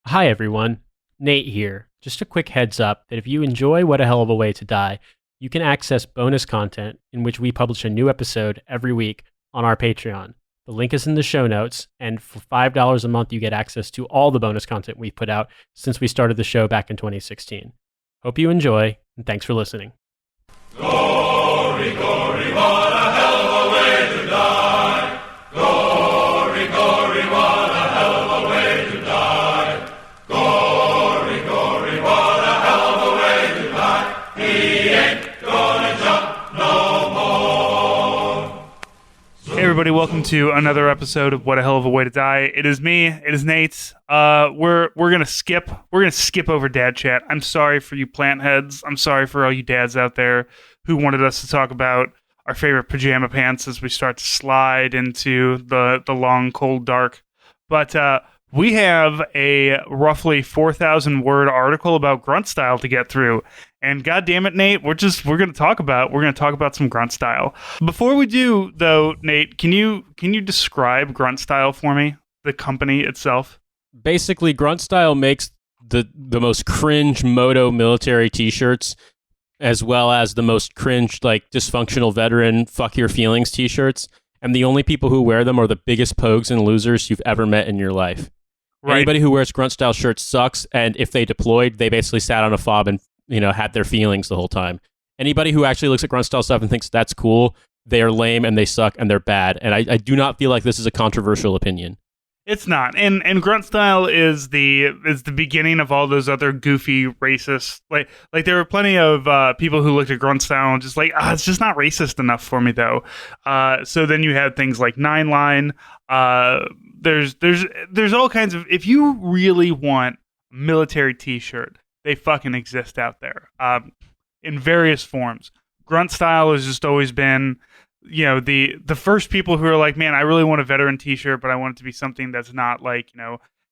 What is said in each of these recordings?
Hi, everyone. Nate here. Just a quick heads up that if you enjoy What a Hell of a Way to Die, you can access bonus content in which we publish a new episode every week on our Patreon. The link is in the show notes, and for $5 a month, you get access to all the bonus content we've put out since we started the show back in 2016. Hope you enjoy, and thanks for listening. Glory, glory, what a hell of a way to die. Glory, glory, what a hell of a way to die. Glory, glory, what a hell of a way to die. He ain't gonna jump no more. Hey everybody, welcome to another episode of What a Hell of a Way to Die. It is me, it is Nate. We're gonna skip over dad chat. I'm sorry for you plant heads. I'm sorry for all you dads out there who wanted us to talk about our favorite pajama pants as we start to slide into the long, cold dark. But we have a roughly 4,000 word article about Grunt style to get through. And God damn it, Nate, we're gonna talk about some Grunt style. Before we do, though, Nate, can you describe Grunt style for me? The company itself? Basically, Grunt Style makes the most cringe moto military t-shirts, as well as the most cringe, like, dysfunctional veteran fuck your feelings t-shirts. And the only people who wear them are the biggest pogues and losers you've ever met in your life. Right. Anybody who wears Grunt Style shirts sucks, and if they deployed, they basically sat on a fob and, had their feelings the whole time. Anybody who actually looks at Grunt Style stuff and thinks that's cool, they are lame and they suck and they're bad. And I do not feel like this is a controversial opinion. It's not, and Grunt style is the beginning of all those other goofy racist like there were plenty of people who looked at Grunt style and just like it's just not racist enough for me though. So then you had things like Nine Line. There's all kinds of, if you really want a military T-shirt, they fucking exist out there in various forms. Grunt style has just always been, the first people who are like, man, I really want a veteran T-shirt, but I want it to be something that's not like,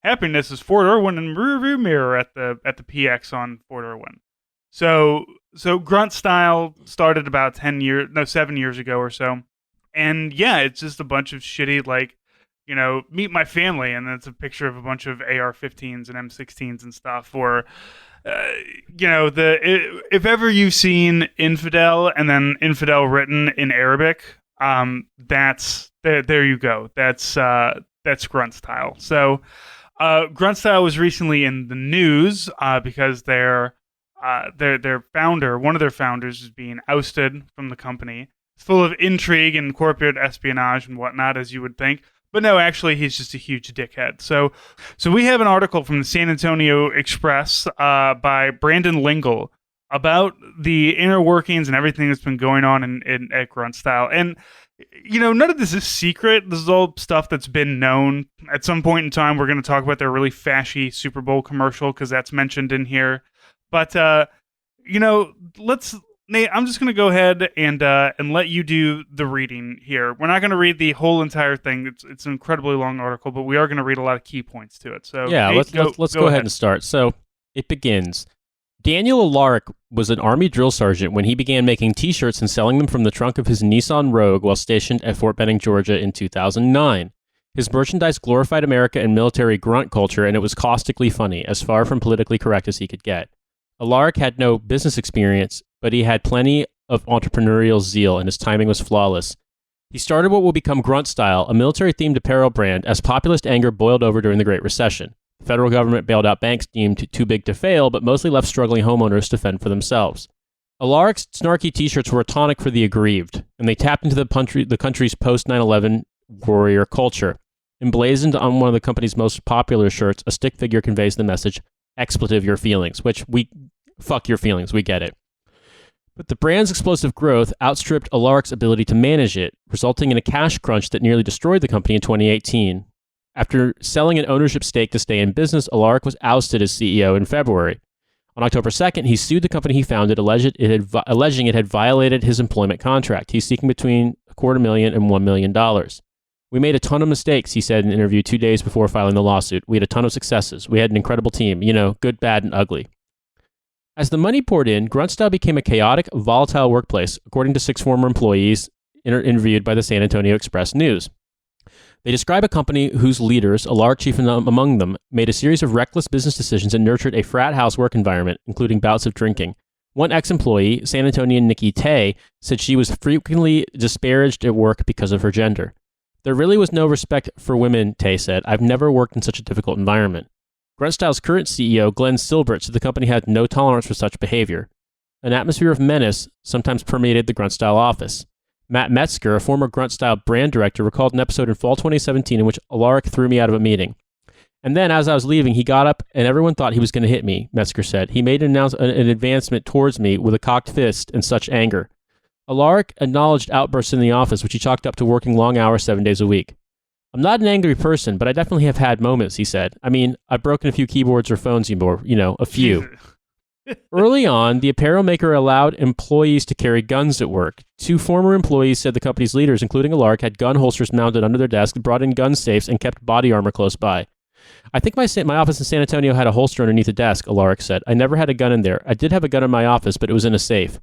happiness is Fort Irwin and rearview mirror at the PX on Fort Irwin. So Grunt style started about 7 years ago or so, and yeah, it's just a bunch of shitty like, meet my family, and then it's a picture of a bunch of AR-15s and M16s and stuff, or if ever you've seen infidel and then infidel written in Arabic, there you go. That's Grunt style. So Grunt style was recently in the news because their founder, one of their founders, is being ousted from the company. It's full of intrigue and corporate espionage and whatnot, as you would think. But no, actually, he's just a huge dickhead. So we have an article from the San Antonio Express by Brandon Lingle about the inner workings and everything that's been going on at Grunt style. And, none of this is secret. This is all stuff that's been known. At some point in time, we're going to talk about their really fashy Super Bowl commercial because that's mentioned in here. But, Nate, I'm just going to go ahead and let you do the reading here. We're not going to read the whole entire thing. It's an incredibly long article, but we are going to read a lot of key points to it. So yeah, Nate, let's go ahead and start. So it begins. Daniel Alaric was an Army drill sergeant when he began making T-shirts and selling them from the trunk of his Nissan Rogue while stationed at Fort Benning, Georgia in 2009. His merchandise glorified America and military grunt culture, and it was caustically funny, as far from politically correct as he could get. Alaric had no business experience, but he had plenty of entrepreneurial zeal, and his timing was flawless. He started what will become Grunt Style, a military-themed apparel brand, as populist anger boiled over during the Great Recession. The federal government bailed out banks deemed too big to fail, but mostly left struggling homeowners to fend for themselves. Alaric's snarky T-shirts were a tonic for the aggrieved, and they tapped into the country's post-9/11 warrior culture. Emblazoned on one of the company's most popular shirts, a stick figure conveys the message, expletive your feelings, which fuck your feelings, we get it. But the brand's explosive growth outstripped Alaric's ability to manage it, resulting in a cash crunch that nearly destroyed the company in 2018. After selling an ownership stake to stay in business, Alaric was ousted as CEO in February. On October 2nd, he sued the company he founded, alleging it had violated his employment contract. He's seeking between $250,000 and $1 million. We made a ton of mistakes, he said in an interview 2 days before filing the lawsuit. We had a ton of successes. We had an incredible team, good, bad, and ugly. As the money poured in, Grunt Style became a chaotic, volatile workplace, according to 6 former employees interviewed by the San Antonio Express News. They describe a company whose leaders, Alaric chief among them, made a series of reckless business decisions and nurtured a frat house work environment, including bouts of drinking. One ex-employee, San Antonian Nikki Tay, said she was frequently disparaged at work because of her gender. There really was no respect for women, Tay said. I've never worked in such a difficult environment. GruntStyle's current CEO, Glenn Silbert, said the company had no tolerance for such behavior. An atmosphere of menace sometimes permeated the GruntStyle office. Matt Metzger, a former GruntStyle brand director, recalled an episode in fall 2017 in which Alaric threw me out of a meeting. And then, as I was leaving, he got up and everyone thought he was going to hit me, Metzger said. He made an advancement towards me with a cocked fist and such anger. Alaric acknowledged outbursts in the office, which he chalked up to working long hours 7 days a week. I'm not an angry person, but I definitely have had moments, he said. I mean, I've broken a few keyboards or phones, a few. Early on, the apparel maker allowed employees to carry guns at work. 2 former employees said the company's leaders, including Alaric, had gun holsters mounted under their desk, brought in gun safes, and kept body armor close by. I think my office in San Antonio had a holster underneath a desk, Alaric said. I never had a gun in there. I did have a gun in my office, but it was in a safe.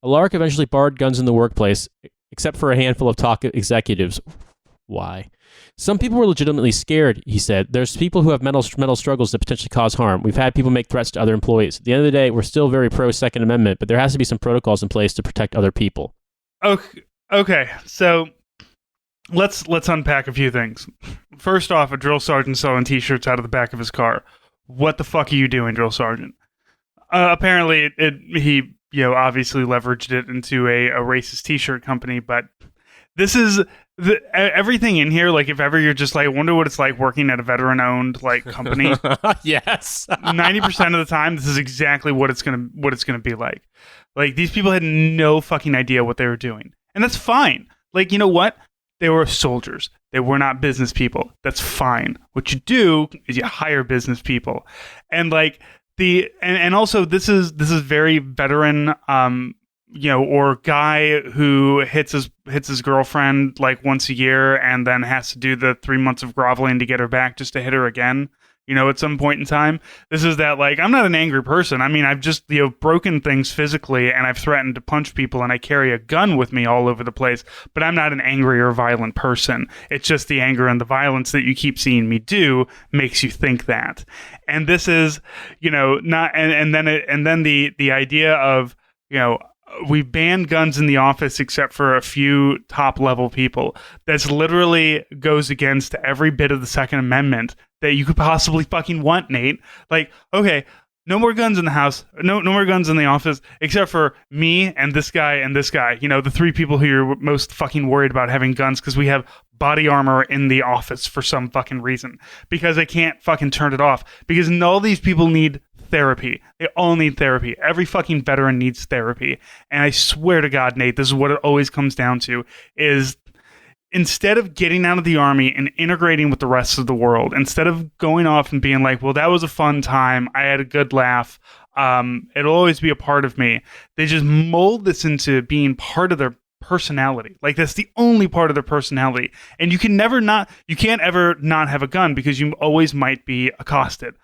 Alaric eventually barred guns in the workplace, except for a handful of top executives. Why? Some people were legitimately scared, he said. There's people who have mental struggles that potentially cause harm. We've had people make threats to other employees. At the end of the day, we're still very pro-Second Amendment, but there has to be some protocols in place to protect other people. Okay. So let's unpack a few things. First off, a drill sergeant selling T-shirts out of the back of his car. What the fuck are you doing, drill sergeant? Apparently, he obviously leveraged it into a racist T-shirt company, but this is everything in here. Like, if ever you're just like, I wonder what it's like working at a veteran-owned company. Yes, 90% of the time, this is exactly what it's gonna be like. Like, these people had no fucking idea what they were doing, and that's fine. Like, you know what? They were soldiers. They were not business people. That's fine. What you do is you hire business people, and and also this is very veteran. Or guy who hits his girlfriend like once a year and then has to do the 3 months of groveling to get her back just to hit her again, at some point in time. This is that, I'm not an angry person. I mean, I've just, broken things physically and I've threatened to punch people and I carry a gun with me all over the place, but I'm not an angry or violent person. It's just the anger and the violence that you keep seeing me do makes you think that. And this is, not, and then the idea of, we banned guns in the office except for a few top level people. That's literally goes against every bit of the Second Amendment that you could possibly fucking want, Nate. Like, okay, no more guns in the house, no more guns in the office, except for me and this guy and this guy. The 3 people who you're most fucking worried about having guns because we have body armor in the office for some fucking reason. Because I can't fucking turn it off. Because all these people need therapy. They all need therapy. Every fucking veteran needs therapy. And I swear to God, Nate, this is what it always comes down to, is instead of getting out of the army and integrating with the rest of the world, instead of going off and being like, well, that was a fun time, I had a good laugh, it'll always be a part of me, they just mold this into being part of their personality. Like, that's the only part of their personality. And you can't ever not have a gun because you always might be accosted.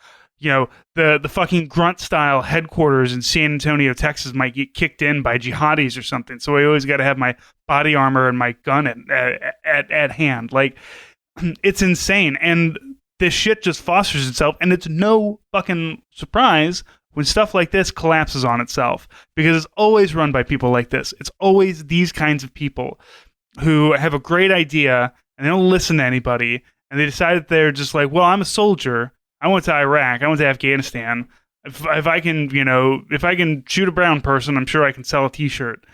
The fucking GruntStyle headquarters in San Antonio, Texas might get kicked in by jihadis or something. So I always got to have my body armor and my gun at hand. Like, it's insane. And this shit just fosters itself. And it's no fucking surprise when stuff like this collapses on itself, because it's always run by people like this. It's always these kinds of people who have a great idea and they don't listen to anybody. And they decide that they're just like, well, I'm a soldier. I went to Iraq. I went to Afghanistan. If I can shoot a brown person, I'm sure I can sell a T-shirt.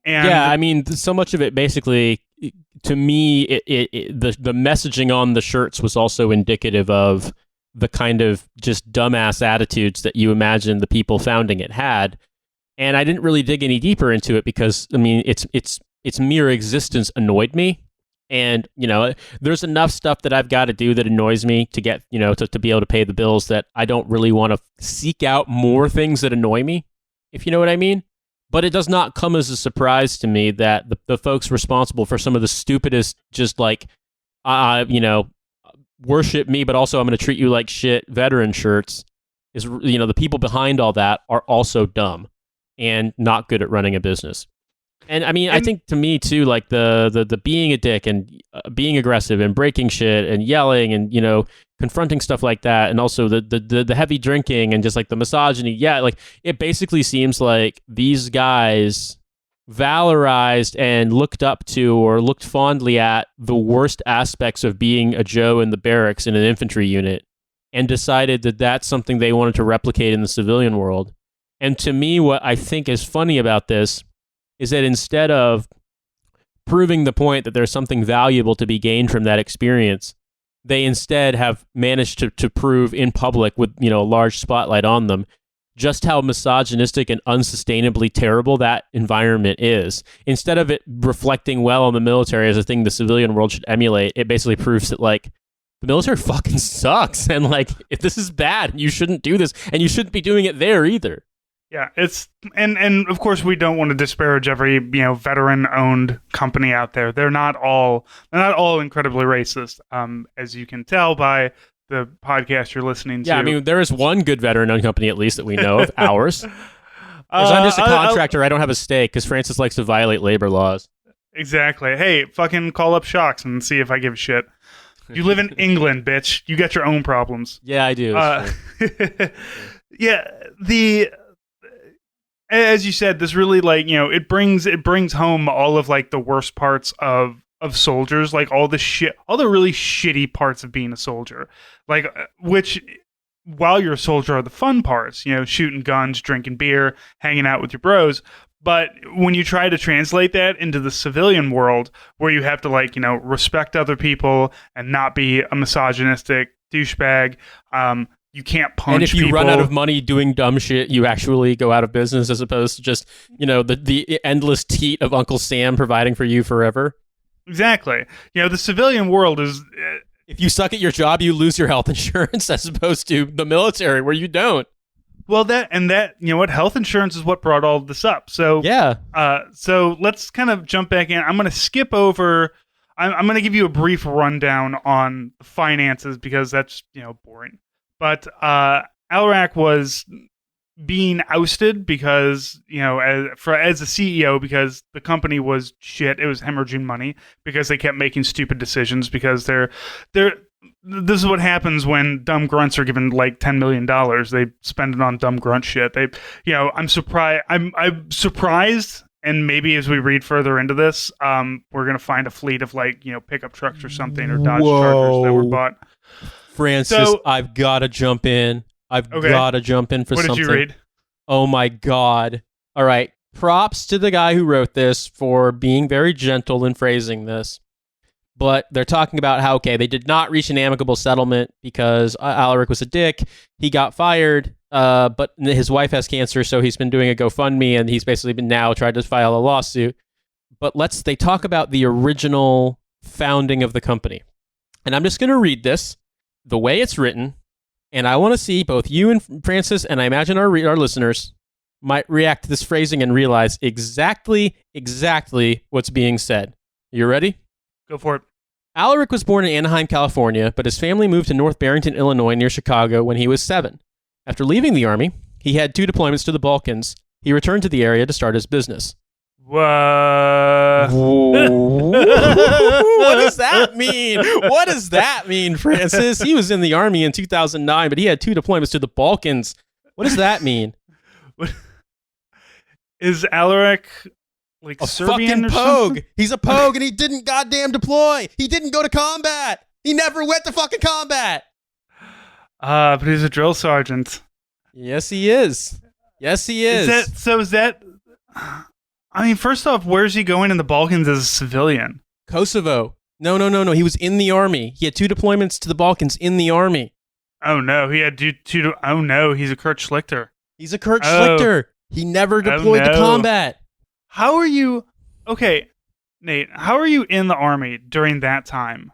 And yeah, I mean, so much of it basically, to me, the messaging on the shirts was also indicative of the kind of just dumbass attitudes that you imagine the people founding it had. And I didn't really dig any deeper into it because, I mean, its mere existence annoyed me. And, there's enough stuff that I've got to do that annoys me to get, to be able to pay the bills, that I don't really want to seek out more things that annoy me, if you know what I mean. But it does not come as a surprise to me that the folks responsible for some of the stupidest, just worship me, but also I'm going to treat you like shit veteran shirts, is, the people behind all that are also dumb and not good at running a business. And I mean, I think to me too, like the being a dick and being aggressive and breaking shit and yelling and confronting stuff like that, and also the heavy drinking and just like the misogyny. Yeah, like it basically seems like these guys valorized and looked up to or looked fondly at the worst aspects of being a Joe in the barracks in an infantry unit, and decided that that's something they wanted to replicate in the civilian world. And to me, what I think is funny about this is that instead of proving the point that there's something valuable to be gained from that experience, they instead have managed to prove in public with a large spotlight on them just how misogynistic and unsustainably terrible that environment is. Instead of it reflecting well on the military as a thing the civilian world should emulate, it basically proves that like the military fucking sucks, and like if this is bad, you shouldn't do this, and you shouldn't be doing it there either. Yeah, it's and of course we don't want to disparage every veteran-owned company out there. They're not all incredibly racist, as you can tell by the podcast you're listening to. Yeah, I mean there is one good veteran-owned company at least that we know of, ours. I'm just a contractor. I don't have a stake because Francis likes to violate labor laws. Exactly. Hey, fucking call up Shocks and see if I give a shit. You live in England, bitch. You got your own problems. Yeah, I do. Yeah, as you said, this really it brings home all of like the worst parts of soldiers, like all the really shitty parts of being a soldier, like which while you're a soldier are the fun parts, shooting guns, drinking beer, hanging out with your bros. But when you try to translate that into the civilian world, where you have to respect other people and not be a misogynistic douchebag, you can't punch people. And if you run out of money doing dumb shit, you actually go out of business, as opposed to just the endless teat of Uncle Sam providing for you forever. Exactly. The civilian world is. If you suck at your job, you lose your health insurance, as opposed to the military, where you don't. Well, health insurance is what brought all of this up. So yeah. So let's kind of jump back in. I'm going to skip over. I'm going to give you a brief rundown on finances because that's boring. But Alarak was being ousted because as a CEO, because the company was shit. It was hemorrhaging money because they kept making stupid decisions because they're. This is what happens when dumb grunts are given like $10 million. They spend it on dumb grunt shit. I'm surprised. I'm surprised, and maybe as we read further into this, we're gonna find a fleet of pickup trucks or something, or Dodge Chargers that were bought. Francis, I've got to jump in. I've got to jump in for something. What did you read? Oh my God! All right, props to the guy who wrote this for being very gentle in phrasing this. But they're talking about how, they did not reach an amicable settlement because Alaric was a dick. He got fired, but his wife has cancer, so he's been doing a GoFundMe, and he's basically been now tried to file a lawsuit. But they talk about the original founding of the company. And I'm just going to read this the way it's written, and I want to see both you and Francis, and I imagine our listeners might react to this phrasing and realize exactly what's being said. You ready? Go for it. Alaric was born in Anaheim, California, but his family moved to North Barrington, Illinois, near Chicago when he was 7. After leaving the Army, he had 2 deployments to the Balkans. He returned to the area to start his business. What? What does that mean? What does that mean, Francis? He was in the Army in 2009, but he had 2 deployments to the Balkans. What does that mean? Is Alaric... like a Serbian fucking or pogue. something? He's a pogue, and he didn't goddamn deploy. He didn't go to combat. He never went to fucking combat. But he's a drill sergeant. Yes, he is. Yes, he is. Is that? I mean, first off, where's he going in the Balkans as a civilian? Kosovo. No. He was in the Army. He had 2 deployments to the Balkans in the Army. Oh no, he had two. Oh no, he's a Kurt Schlichter. He's a Kurt Schlichter. He never deployed to combat. How are you? Okay, Nate. How are you in the Army during that time?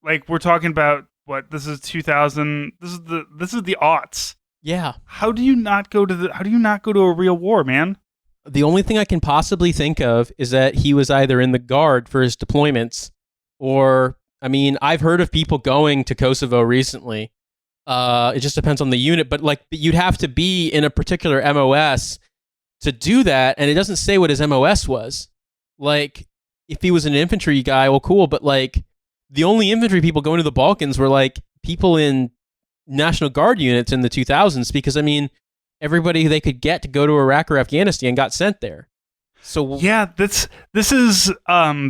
Like, we're talking about what? This is 2000. This is the aughts. Yeah. How do you not go to a real war, man? The only thing I can possibly think of is that he was either in the Guard for his deployments, or I've heard of people going to Kosovo recently. It just depends on the unit, but you'd have to be in a particular MOS to do that, and it doesn't say what his MOS was. like, if he was an infantry guy, well, cool, but like, the only infantry people going to the Balkans were like people in National Guard units in the 2000s, because I mean, everybody they could get to go to Iraq or Afghanistan got sent there. So yeah, this is sorry,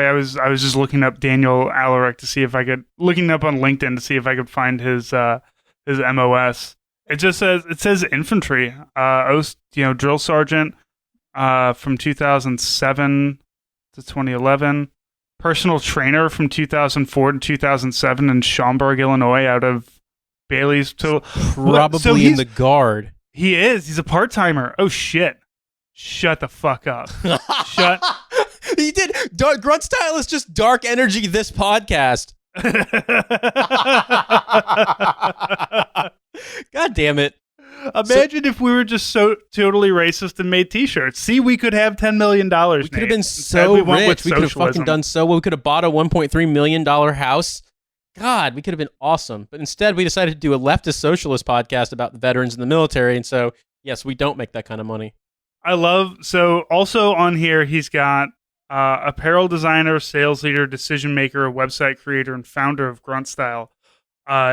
I was just looking up Daniel Alaric to see if I could looking up on LinkedIn to see if I could find his MOS. It says infantry, drill sergeant from 2007 to 2011, personal trainer from 2004 to 2007 in Schaumburg, Illinois, out of Bailey's. Probably in the Guard. He is. He's a part-timer. Oh, shit. Shut the fuck up. Shut. He did. Grunt Style is just dark energy this podcast. God damn it. Imagine if we were just so totally racist and made t-shirts. See, we could have $10 million. We could have been so rich. We could have fucking done so well. We could have bought a $1.3 million house. God, we could have been awesome. But instead, we decided to do a leftist socialist podcast about the veterans in the military. And so, yes, we don't make that kind of money. So also on here, he's got apparel designer, sales leader, decision maker, website creator, and founder of Grunt Style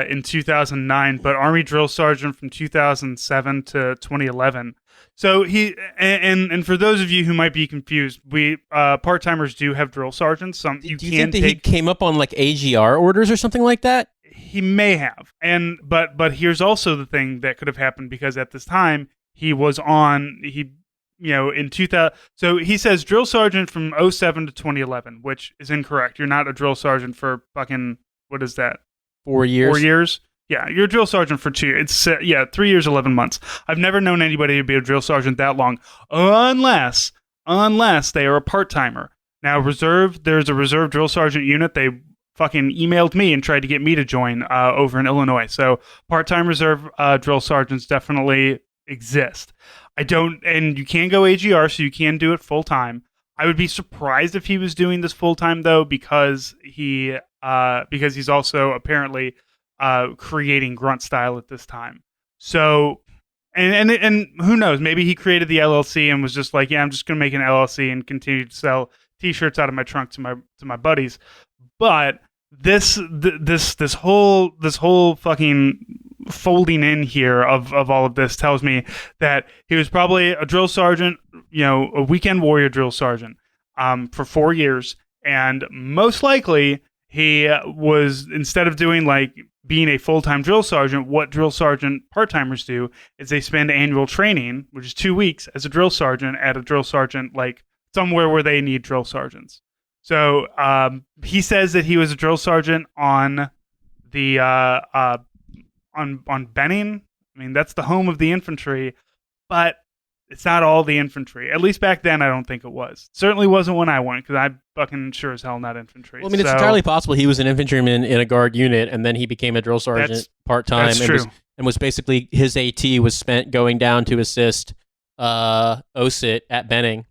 in 2009, but Army drill sergeant from 2007 to 2011. So he and for those of you who might be confused, we part-timers do have drill sergeants. Do you think that he came up on like AGR orders or something like that? He may have, but here's also the thing that could have happened, because at this time he was in 2000. So he says drill sergeant from 07 to 2011, which is incorrect. You're not a drill sergeant for fucking, what is that? 4 years. 4 years. Yeah, you're a drill sergeant for 2 years. It's 3 years, 11 months. I've never known anybody to be a drill sergeant that long, unless they are a part-timer. Now, there's a reserve drill sergeant unit. They fucking emailed me and tried to get me to join over in Illinois. So part-time reserve drill sergeants definitely exist. And you can go AGR, so you can do it full-time. I would be surprised if he was doing this full-time, though, because he's also apparently creating Grunt Style at this time. So, and who knows? Maybe he created the LLC and was just like, yeah, I'm just going to make an LLC and continue to sell T-shirts out of my trunk to my buddies. But this whole fucking folding in here of all of this tells me that he was probably a drill sergeant, a weekend warrior drill sergeant, for 4 years, and most likely he was, instead of doing like being a full-time drill sergeant, what drill sergeant part-timers do is they spend annual training, which is 2 weeks as a drill sergeant at a drill sergeant, like somewhere where they need drill sergeants. So he says that he was a drill sergeant on the on Benning. I mean, that's the home of the infantry, but it's not all the infantry. At least back then, I don't think it was. Certainly wasn't when I went, because I fucking sure as hell not infantry. Well, I mean, it's entirely possible he was an infantryman in a Guard unit, and then he became a drill sergeant part-time. That's true. And was basically, his AT was spent going down to assist OSIT at Benning,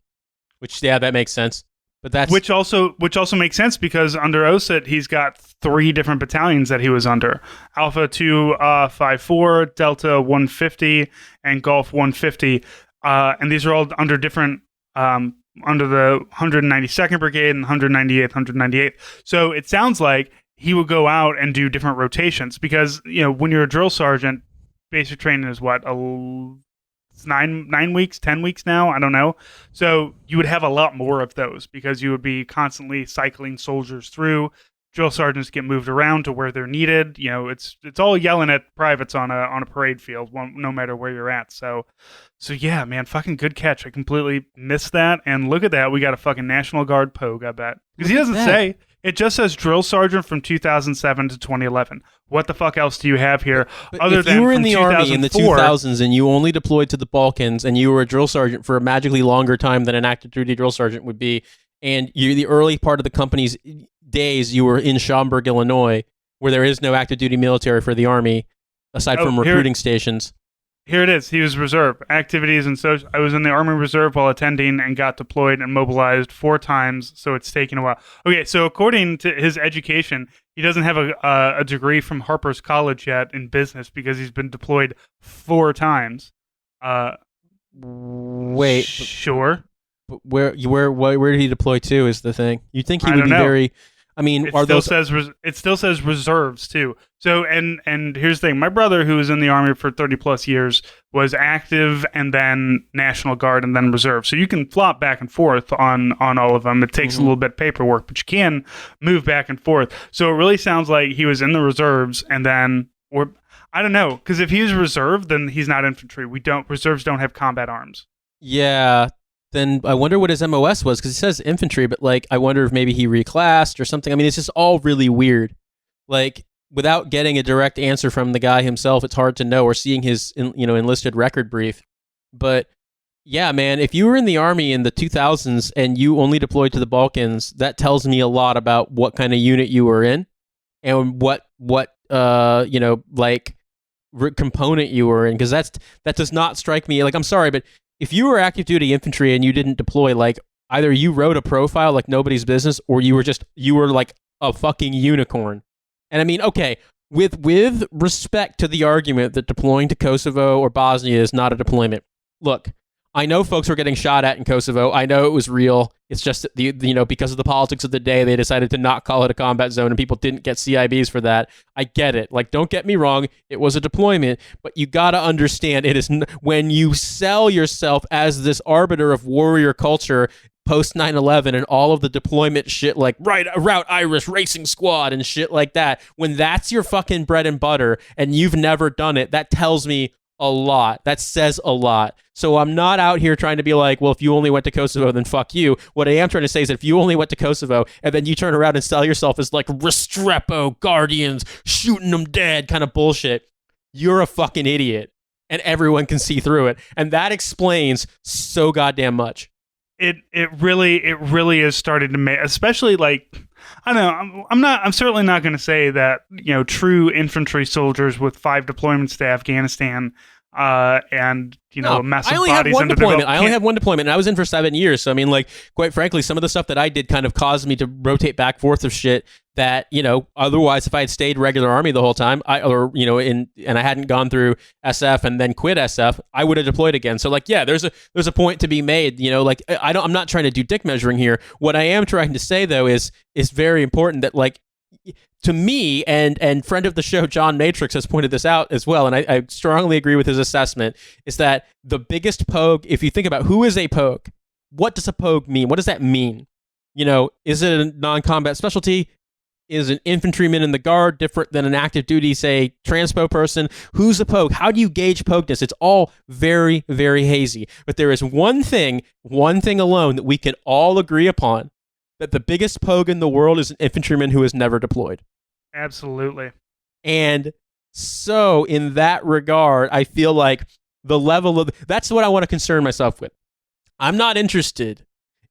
which, yeah, that makes sense. But that's which also makes sense, because under OSIT, he's got 3 different battalions that he was under: Alpha 254, Delta 150, and Golf 150. And these are all under different, under the 192nd Brigade and 198th. So it sounds like he would go out and do different rotations, because, when you're a drill sergeant, basic training is what, 9 weeks, 10 weeks now? I don't know. So you would have a lot more of those, because you would be constantly cycling soldiers through. Drill sergeants get moved around to where they're needed. It's all yelling at privates on a parade field, no matter where you're at. So yeah, man, fucking good catch. I completely missed that. And look at that, we got a fucking National Guard POG, I bet. Because he doesn't say. It just says drill sergeant from 2007 to 2011. What the fuck else do you have here? Other if than you were in the Army in the 2004, 2000s and you only deployed to the Balkans and you were a drill sergeant for a magically longer time than an active duty drill sergeant would be, and the early part of the company's days you were in Schaumburg, Illinois, where there is no active duty military for the Army aside from recruiting stations. Here it is. He was reserve activities, and so I was in the Army Reserve while attending and got deployed and mobilized 4 times. So it's taken a while. Okay, so according to his education, he doesn't have a degree from Harper's College yet in business, because he's been deployed 4 times. Wait, Sure. but where did he deploy to? Is the thing. You'd think he I would don't be know. very. I mean, It are still those? says it still says reserves too. So and here's the thing: my brother, who was in the Army for 30 plus years, was active and then National Guard and then reserve. So you can flop back and forth on all of them. It takes a little bit of paperwork, but you can move back and forth. So it really sounds like he was in the reserves and then, or I don't know, because if he's reserve, then he's not infantry. Reserves don't have combat arms. Yeah. Then I wonder what his MOS was because he says infantry, but like I wonder if maybe he reclassed or something. I mean, it's just all really weird. Like without getting a direct answer from the guy himself, it's hard to know. Or seeing his enlisted record brief. But yeah, man, if you were in the Army in the 2000s and you only deployed to the Balkans, that tells me a lot about what kind of unit you were in and what component you were in, because that does not strike me. Like, I'm sorry, but if you were active duty infantry and you didn't deploy, like either you wrote a profile like nobody's business, or you were like a fucking unicorn. And I mean, okay, with respect to the argument that deploying to Kosovo or Bosnia is not a deployment. Look, I know folks were getting shot at in Kosovo. I know it was real. It's just that because of the politics of the day, they decided to not call it a combat zone, and people didn't get CIBs for that. I get it. Like, don't get me wrong. It was a deployment, but you gotta understand it is when you sell yourself as this arbiter of warrior culture post 9/11 and all of the deployment shit, like Route Irish Racing Squad and shit like that. When that's your fucking bread and butter, and you've never done it, that tells me a lot. That says a lot. So I'm not out here trying to be like, well, if you only went to Kosovo, then fuck you. What I am trying to say is that if you only went to Kosovo and then you turn around and sell yourself as like Restrepo Guardians, shooting them dead kind of bullshit, you're a fucking idiot. And everyone can see through it. And that explains so goddamn much. It really is starting to make, especially like, I don't know. I'm certainly not going to say that true infantry soldiers with 5 deployments to Afghanistan and a mess of bodies under their belt. I only have one deployment, and I was in for 7 years. So I mean, like, quite frankly, some of the stuff that I did kind of caused me to rotate back forth of shit that otherwise, if I had stayed regular Army the whole time, and I hadn't gone through SF and then quit SF, I would have deployed again. So like, yeah, there's a point to be made. Like, I'm not trying to do dick measuring here. What I am trying to say though is very important that, like, to me, and friend of the show John Matrix has pointed this out as well, and I strongly agree with his assessment, is that the biggest pogue, if you think about who is a pogue, what does a pogue mean? What does that mean? Is it a non-combat specialty? Is an infantryman in the guard different than an active duty, say, transpo person? Who's a pogue? How do you gauge pogueness? It's all very, very hazy. But there is one thing alone that we can all agree upon, that the biggest pogue in the world is an infantryman who has never deployed. Absolutely. And so in that regard, I feel like the level of, that's what I want to concern myself with. I'm not interested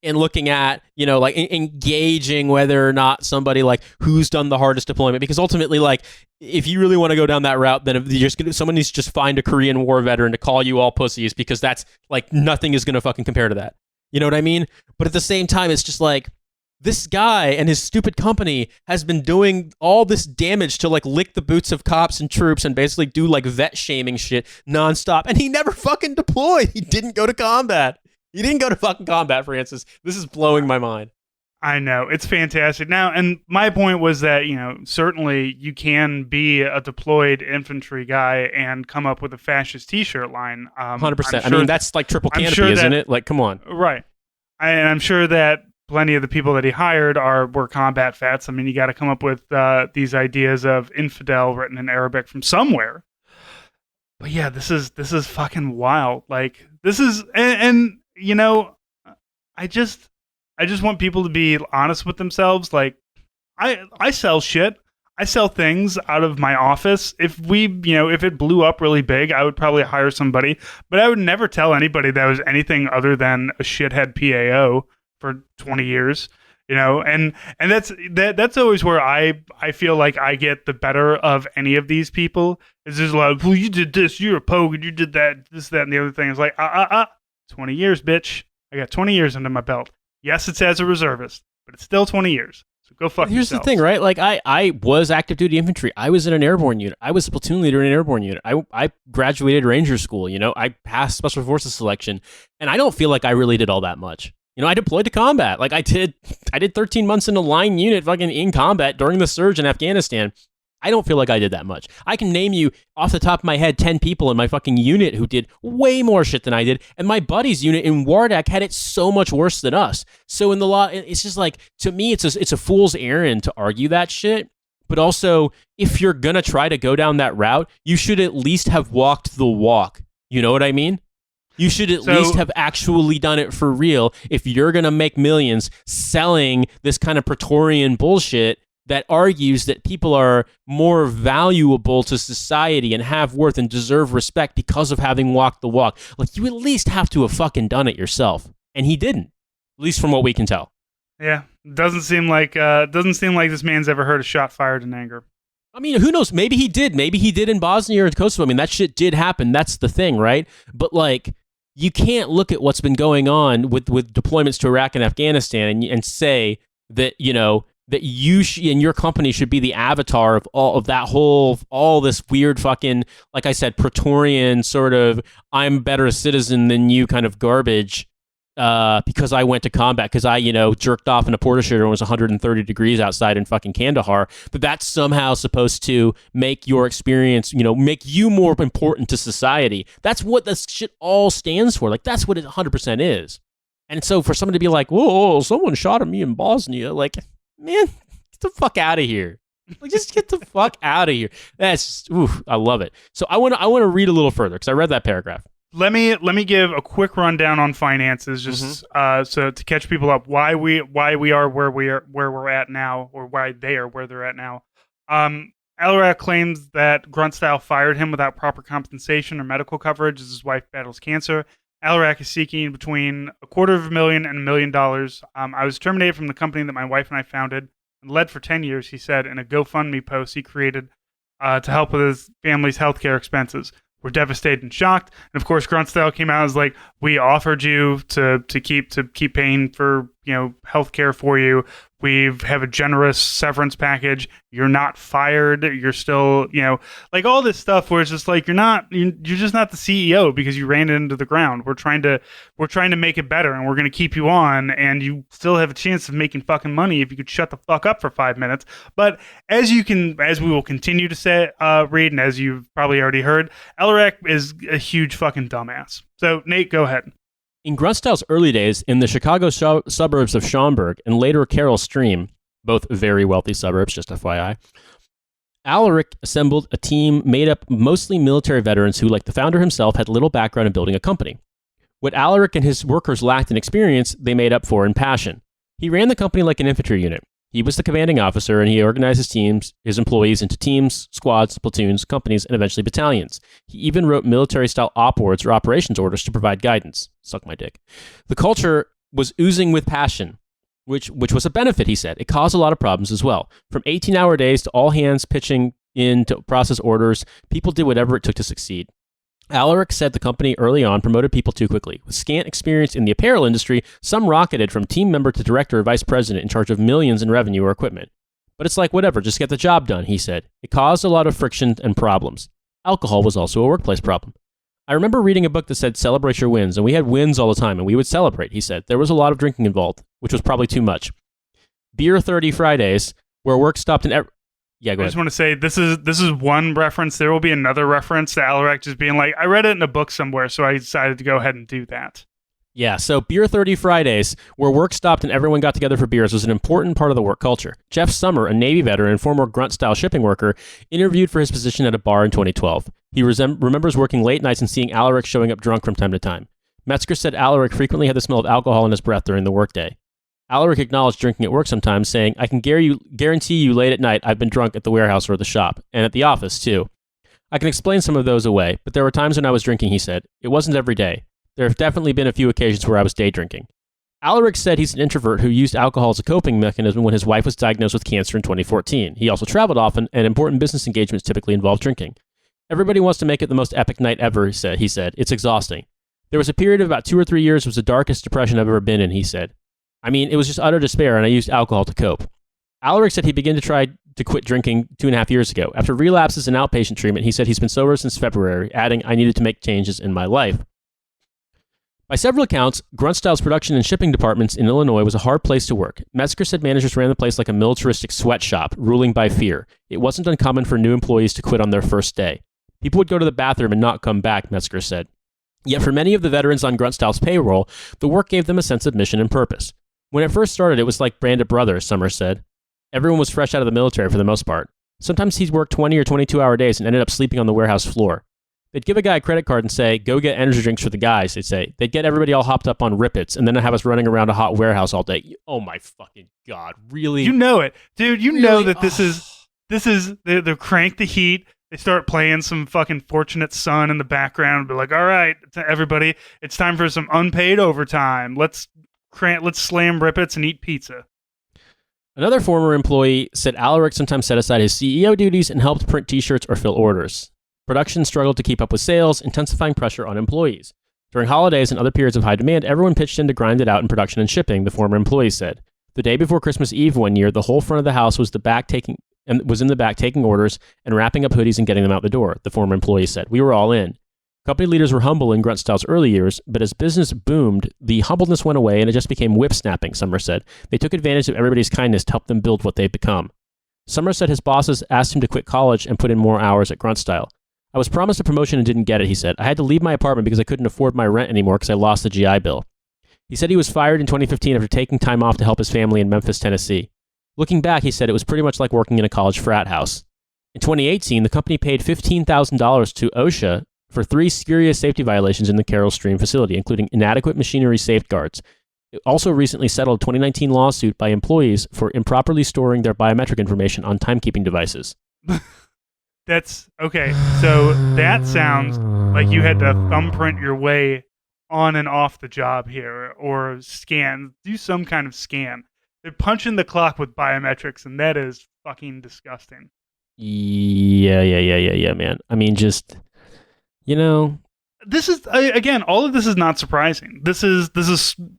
in looking at, like engaging whether or not somebody, like, who's done the hardest deployment, because ultimately, like, if you really want to go down that route, then someone needs to just find a Korean War veteran to call you all pussies, because that's like, nothing is going to fucking compare to that. You know what I mean? But at the same time, it's just like, this guy and his stupid company has been doing all this damage to, like, lick the boots of cops and troops and basically do, like, vet shaming shit nonstop. And he never fucking deployed. He didn't go to combat. He didn't go to fucking combat, Francis. This is blowing my mind. I know. It's fantastic. Now, and my point was that, certainly you can be a deployed infantry guy and come up with a fascist t-shirt line. 100%. I mean, that's like triple canopy, isn't it? Like, come on. Right. And I'm sure that plenty of the people that he hired were combat vets. I mean, you got to come up with these ideas of infidel written in Arabic from somewhere. But yeah, this is fucking wild. Like, this is, and I just want people to be honest with themselves. Like, I sell shit. I sell things out of my office. If it blew up really big, I would probably hire somebody, but I would never tell anybody that was anything other than a shithead PAO for 20 years, and that's always where I feel like I get the better of any of these people. It's just like, well, you did this, you're a pogue, and you did that, this, that, and the other thing. It's like, 20 years, bitch. I got 20 years under my belt. Yes, it's as a reservist, but it's still 20 years. So go fuck Here's yourselves. the thing, right? Like I was active duty infantry. I was in an airborne unit. I was a platoon leader in an airborne unit. I graduated Ranger school. I passed Special Forces selection, and I don't feel like I really did all that much. I deployed to combat. Like I did 13 months in a line unit, fucking in combat during the surge in Afghanistan. I don't feel like I did that much. I can name you off the top of my head 10 people in my fucking unit who did way more shit than I did, and my buddy's unit in Wardak had it so much worse than us. So in the law, it's just like, to me, it's a fool's errand to argue that shit. But also, if you're gonna try to go down that route, you should at least have walked the walk. You know what I mean? You should at least have actually done it for real if you're gonna make millions selling this kind of Praetorian bullshit that argues that people are more valuable to society and have worth and deserve respect because of having walked the walk. Like, you at least have to have fucking done it yourself. And he didn't, at least from what we can tell. Yeah, doesn't seem like this man's ever heard a shot fired in anger. I mean, who knows? Maybe he did. Maybe he did in Bosnia or Kosovo. I mean, that shit did happen. That's the thing, right? But, like, you can't look at what's been going on with deployments to Iraq and Afghanistan and say that, that you and your company should be the avatar of all this weird fucking, like I said, Praetorian sort of, I'm a better citizen than you kind of garbage, because I went to combat, because I, jerked off in a porta-shooter and it was 130 degrees outside in fucking Kandahar, but that's somehow supposed to make your experience, make you more important to society. That's what this shit all stands for. Like, that's what it 100% is. And so for someone to be like, whoa, someone shot at me in Bosnia, like, man, get the fuck out of here. Like, just get the fuck out of here. That's, I love it. So I want to read a little further, because I read that paragraph. Let me give a quick rundown on finances, just so to catch people up. Why we are where we're at now, or why they are where they're at now. Alarak claims that GruntStyle fired him without proper compensation or medical coverage as his wife battles cancer. Alarak is seeking between $250,000 and $1 million. I was terminated from the company that my wife and I founded and led for 10 years, he said in a GoFundMe post he created to help with his family's healthcare expenses. We're devastated and shocked. And of course, GruntStyle came out and was like, we offered you to keep paying for healthcare for you. We have a generous severance package. You're not fired. You're still, like all this stuff where it's just like, you're just not the CEO because you ran it into the ground. We're trying to make it better, and we're going to keep you on, and you still have a chance of making fucking money if you could shut the fuck up for 5 minutes. But as we will continue to say, read, and as you've probably already heard, Alarak is a huge fucking dumbass. So Nate, go ahead. In GruntStyle's early days in the Chicago suburbs of Schaumburg and later Carroll Stream, both very wealthy suburbs, just FYI, Alaric assembled a team made up mostly military veterans who, like the founder himself, had little background in building a company. What Alaric and his workers lacked in experience, they made up for in passion. He ran the company like an infantry unit. He was the commanding officer, and he organized his employees into teams, squads, platoons, companies, and eventually battalions. He even wrote military-style op words or operations orders to provide guidance. Suck my dick. The culture was oozing with passion, which was a benefit, he said. It caused a lot of problems as well. From 18-hour days to all hands pitching in to process orders, people did whatever it took to succeed. Alaric said the company early on promoted people too quickly. With scant experience in the apparel industry, some rocketed from team member to director or vice president in charge of millions in revenue or equipment. But it's like, whatever, just get the job done, he said. It caused a lot of friction and problems. Alcohol was also a workplace problem. I remember reading a book that said, celebrate your wins, and we had wins all the time, and we would celebrate, he said. There was a lot of drinking involved, which was probably too much. Beer 30 Fridays, where work stopped and yeah, go ahead. I just want to say this is one reference. There will be another reference to Alarak just being like, I read it in a book somewhere, so I decided to go ahead and do that. Yeah, so Beer 30 Fridays, where work stopped and everyone got together for beers, was an important part of the work culture. Jeff Summer, a Navy veteran and former GruntStyle shipping worker, interviewed for his position at a bar in 2012. He remembers working late nights and seeing Alaric showing up drunk from time to time. Metzger said Alaric frequently had the smell of alcohol in his breath during the workday. Alaric acknowledged drinking at work sometimes, saying, I can guarantee you late at night I've been drunk at the warehouse or the shop, and at the office, too. I can explain some of those away, but there were times when I was drinking, he said. It wasn't every day. There have definitely been a few occasions where I was day drinking. Alaric said he's an introvert who used alcohol as a coping mechanism when his wife was diagnosed with cancer in 2014. He also traveled often, and important business engagements typically involve drinking. Everybody wants to make it the most epic night ever, he said. It's exhausting. There was a period of about 2 or 3 years was the darkest depression I've ever been in, he said. I mean, it was just utter despair, and I used alcohol to cope. Alaric said he began to try to quit drinking 2.5 years ago. After relapses and outpatient treatment, he said he's been sober since February, adding, I needed to make changes in my life. By several accounts, GruntStyle's production and shipping departments in Illinois was a hard place to work. Metzger said managers ran the place like a militaristic sweatshop, ruling by fear. It wasn't uncommon for new employees to quit on their first day. People would go to the bathroom and not come back, Metzger said. Yet for many of the veterans on GruntStyle's payroll, the work gave them a sense of mission and purpose. When it first started, it was like Brand of Brothers, Summers said. Everyone was fresh out of the military for the most part. Sometimes he'd work 20 or 22-hour days and ended up sleeping on the warehouse floor. They'd give a guy a credit card and say, go get energy drinks for the guys, they'd say. They'd get everybody all hopped up on Rippets and then have us running around a hot warehouse all day. Oh my fucking God, really? You know it. Dude, you Really? know that this is, they crank the heat. They start playing some fucking Fortunate Son in the background. Be like, all right, everybody, it's time for some unpaid overtime. Let's slam Rippets and eat pizza. Another former employee said Alaric sometimes set aside his CEO duties and helped print t-shirts or fill orders. Production struggled to keep up with sales, intensifying pressure on employees. During holidays and other periods of high demand, everyone pitched in to grind it out in production and shipping, the former employee said. The day before Christmas Eve one year, the whole front of the house was in the back taking orders and wrapping up hoodies and getting them out the door, the former employee said. We were all in. Company leaders were humble in GruntStyle's early years, but as business boomed, the humbleness went away and it just became whip-snapping, Summer said. They took advantage of everybody's kindness to help them build what they've become. Summer said his bosses asked him to quit college and put in more hours at GruntStyle. I was promised a promotion and didn't get it, he said. I had to leave my apartment because I couldn't afford my rent anymore because I lost the GI Bill. He said he was fired in 2015 after taking time off to help his family in Memphis, Tennessee. Looking back, he said it was pretty much like working in a college frat house. In 2018, the company paid $15,000 to OSHA for 3 serious safety violations in the Carroll Stream facility, including inadequate machinery safeguards. It also recently settled a 2019 lawsuit by employees for improperly storing their biometric information on timekeeping devices. That's okay. So that sounds like you had to thumbprint your way on and off the job here, or do some kind of scan. They're punching the clock with biometrics, and that is fucking disgusting. Yeah, man. I mean, just, This is, again, all of this is not surprising. This is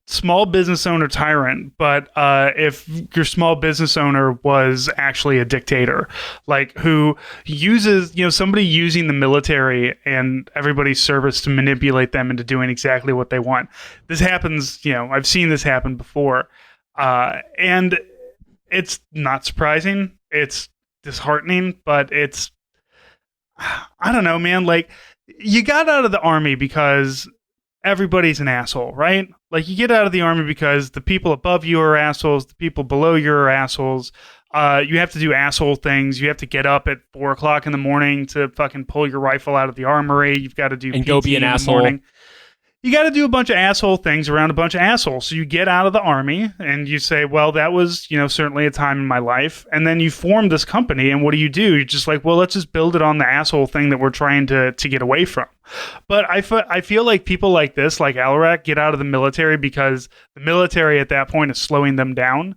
small business owner tyrant, but if your small business owner was actually a dictator, like who uses, somebody using the military and everybody's service to manipulate them into doing exactly what they want. This happens, I've seen this happen before. And it's not surprising. It's disheartening, but it's, I don't know, man, like, you got out of the army because everybody's an asshole, right? Like, you get out of the army because the people above you are assholes, the people below you are assholes. You have to do asshole things. You have to get up at 4 o'clock in the morning to fucking pull your rifle out of the armory. You've got to do and PT go be an in the asshole. morning. You got to do a bunch of asshole things around a bunch of assholes. So you get out of the army and you say, well, that was, certainly a time in my life. And then you form this company. And what do? You're just like, well, let's just build it on the asshole thing that we're trying to get away from. But I feel like people like this, like Alaric, get out of the military because the military at that point is slowing them down.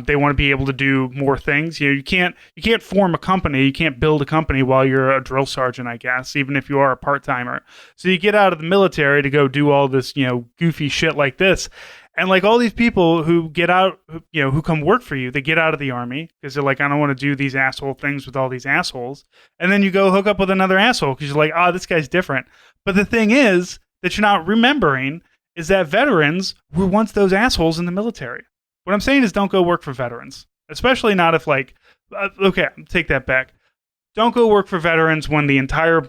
They want to be able to do more things. You can't form a company. You can't build a company while you're a drill sergeant, I guess, even if you are a part-timer. So you get out of the military to go do all this, goofy shit like this. And like all these people who get out, who come work for you, they get out of the army because they're like, I don't want to do these asshole things with all these assholes. And then you go hook up with another asshole because you're like, this guy's different. But the thing is that you're not remembering is that veterans were once those assholes in the military. What I'm saying is don't go work for veterans, especially not if okay, take that back. Don't go work for veterans when the entire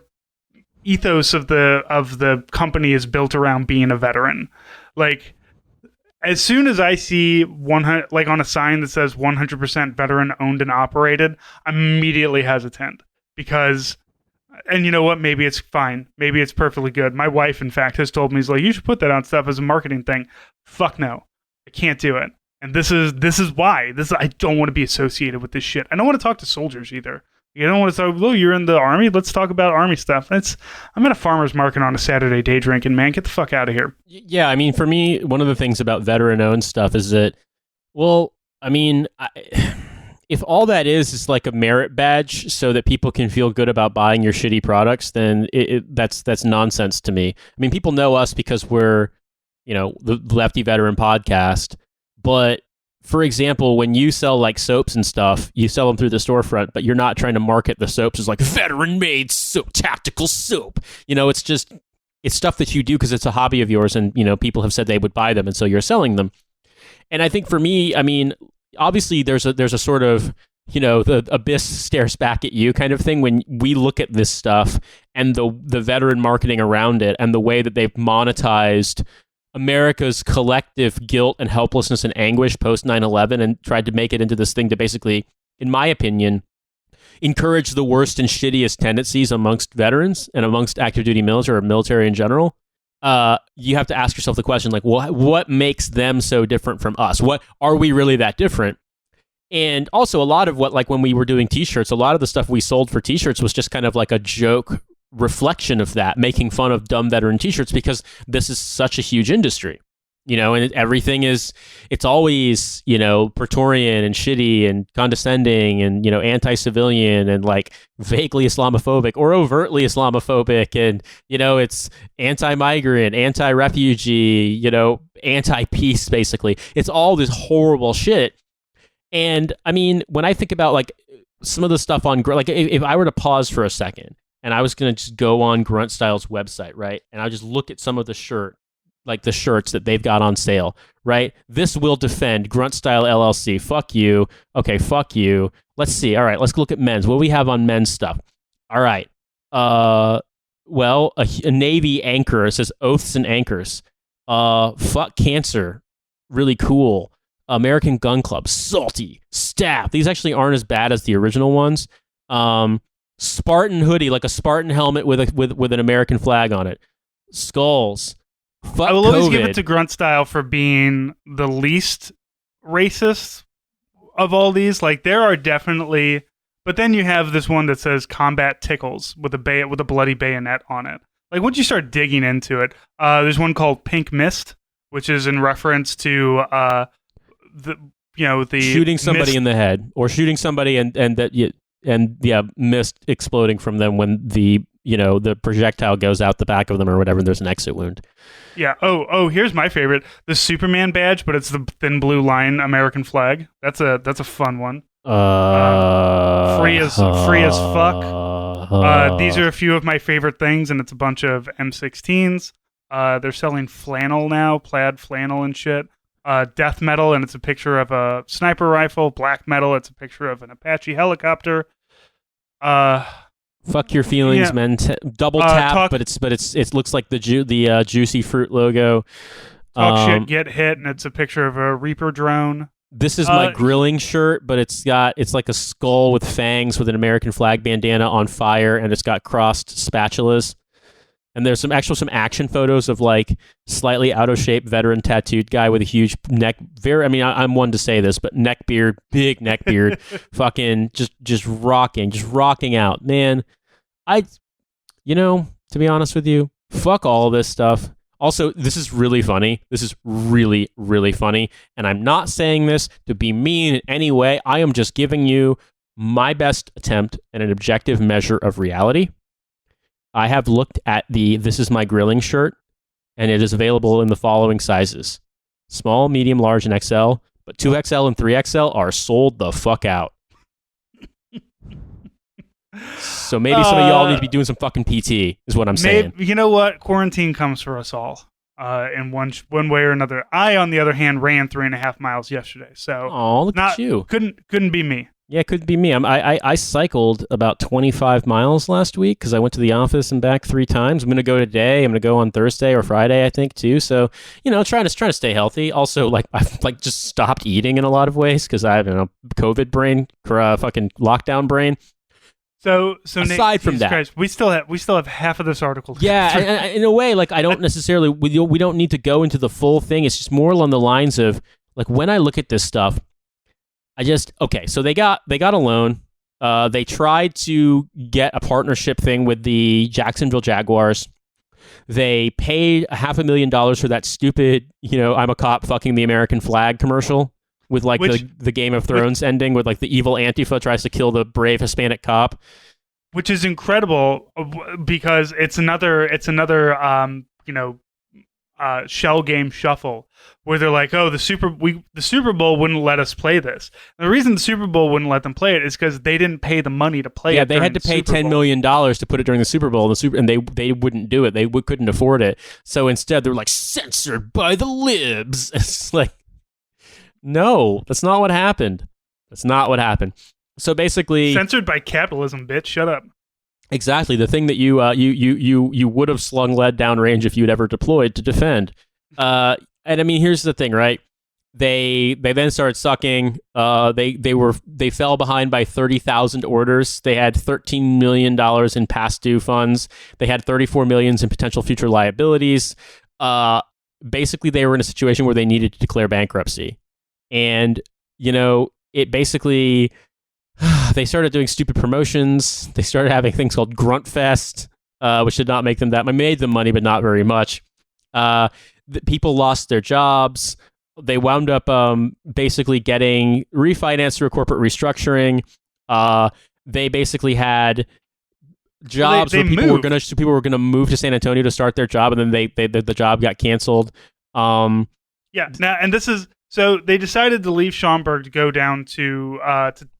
ethos of the company is built around being a veteran. Like, as soon as I see 100, like on a sign that says 100% veteran owned and operated, I'm immediately hesitant because, and you know what? Maybe it's fine. Maybe it's perfectly good. My wife, in fact, has told me, he's like, you should put that on stuff as a marketing thing. Fuck no. I can't do it. And this is why. I don't want to be associated with this shit. I don't want to talk to soldiers either. You don't want to talk, you're in the army? Let's talk about army stuff. I'm at a farmer's market on a Saturday day drinking, man. Get the fuck out of here. Yeah, I mean, for me, one of the things about veteran-owned stuff is that, well, I mean, if all that is like a merit badge so that people can feel good about buying your shitty products, then that's nonsense to me. I mean, people know us because we're, the Lefty Veteran Podcast. But for example, when you sell like soaps and stuff, you sell them through the storefront, but you're not trying to market the soaps as like veteran-made soap, tactical soap. It's stuff that you do because it's a hobby of yours, and people have said they would buy them, and so you're selling them. And I think for me, I mean, obviously there's a sort of the abyss stares back at you kind of thing when we look at this stuff and the veteran marketing around it and the way that they've monetized America's collective guilt and helplessness and anguish post 9/11 and tried to make it into this thing to basically, in my opinion, encourage the worst and shittiest tendencies amongst veterans and amongst active duty military or military in general. You have to ask yourself the question, like, what makes them so different from us? What are we really that different? And also a lot of what, like when we were doing t-shirts, a lot of the stuff we sold for t-shirts was just kind of like a joke reflection of that, making fun of dumb veteran t-shirts because this is such a huge industry. And everything it's always, Praetorian and shitty and condescending and, anti-civilian and like vaguely Islamophobic or overtly Islamophobic. And, it's anti-migrant, anti-refugee, anti-peace, basically. It's all this horrible shit. And I mean, when I think about like some of the stuff on, like if I were to pause for a second and I was going to just go on GruntStyle's website, right? And I'll just look at some of the shirts that they've got on sale, right? This will defend GruntStyle LLC. Fuck you. Okay, fuck you. Let's see. All right, let's look at men's. What do we have on men's stuff? All right. Well, a Navy anchor. It says Oaths and Anchors. Fuck cancer. Really cool. American Gun Club. Salty. Staff. These actually aren't as bad as the original ones. Spartan hoodie, like a Spartan helmet with an American flag on it. Skulls. Fuck I will COVID. always give it to Gruntstyle for being the least racist of all these. Like there are definitely, but then you have this one that says "Combat Tickles" with a bloody bayonet on it. Like once you start digging into it, there's one called Pink Mist, which is in reference to the shooting somebody mist in the head or shooting somebody and mist exploding from them when the projectile goes out the back of them or whatever, and there's an exit wound. Yeah. Oh, here's my favorite. The Superman badge, but it's the thin blue line American flag. That's a fun one. Free as fuck. These are a few of my favorite things, and it's a bunch of M16s. They're selling flannel now, plaid flannel and shit. Death metal, and it's a picture of a sniper rifle. Black metal, it's a picture of an Apache helicopter. Fuck your feelings, man. Double tap, but it looks like the Juicy Fruit logo. Talk shit, get hit, and it's a picture of a Reaper drone. This is my grilling shirt, but it's like a skull with fangs with an American flag bandana on fire, and it's got crossed spatulas. And there's some action photos of like slightly out of shape veteran tattooed guy with a huge neck. I'm one to say this, but neck beard, big neck beard, fucking just rocking out, man. To be honest with you, fuck all of this stuff. Also, this is really funny. This is really, really funny. And I'm not saying this to be mean in any way. I am just giving you my best attempt at an objective measure of reality. I have looked at the This Is My Grilling shirt, and it is available in the following sizes. Small, medium, large, and XL, but 2XL and 3XL are sold the fuck out. So maybe some of y'all need to be doing some fucking PT, is what I'm saying. You know what? Quarantine comes for us all in one way or another. I, on the other hand, ran 3.5 miles yesterday. So look at you. Couldn't be me. Yeah, it could be me. I cycled about 25 miles last week because I went to the office and back 3 times. I'm going to go today. I'm going to go on Thursday or Friday, I think, too. So, trying to stay healthy. Also, I've just stopped eating in a lot of ways because I have COVID brain, fucking lockdown brain. So aside Nate, from that, Christ, we still have half of this article. Yeah, and in a way, I don't necessarily we don't need to go into the full thing. It's just more along the lines of when I look at this stuff. So they got a loan. They tried to get a partnership thing with the Jacksonville Jaguars. They paid $500,000 for that stupid, I'm a cop fucking the American flag commercial with the Game of Thrones ending with the evil Antifa tries to kill the brave Hispanic cop. Which is incredible because it's another shell game shuffle, where they're like, "Oh, the Super Bowl wouldn't let us play this." And the reason the Super Bowl wouldn't let them play it is because they didn't pay the money to play it. Yeah, they had to pay $10 million to put it during the Super Bowl, and they wouldn't do it. They couldn't afford it. So instead, they're like, censored by the libs. It's like, no, that's not what happened. That's not what happened. So basically, censored by capitalism, bitch. Shut up. Exactly, the thing that you would have slung lead downrange if you'd ever deployed to defend. And I mean, here's the thing, right? They then started sucking. They fell behind by 30,000 orders. They had $13 million in past due funds. They had $34 million in potential future liabilities. Basically, they were in a situation where they needed to declare bankruptcy, and it basically. They started doing stupid promotions. They started having things called Grunt Fest, which did not make them that. Made them money, but not very much. The people lost their jobs. They wound up basically getting refinanced through a corporate restructuring. They basically had jobs where people were gonna move to San Antonio to start their job, and then the job got canceled. Yeah. Now, and this is. So they decided to leave Schaumburg to go down to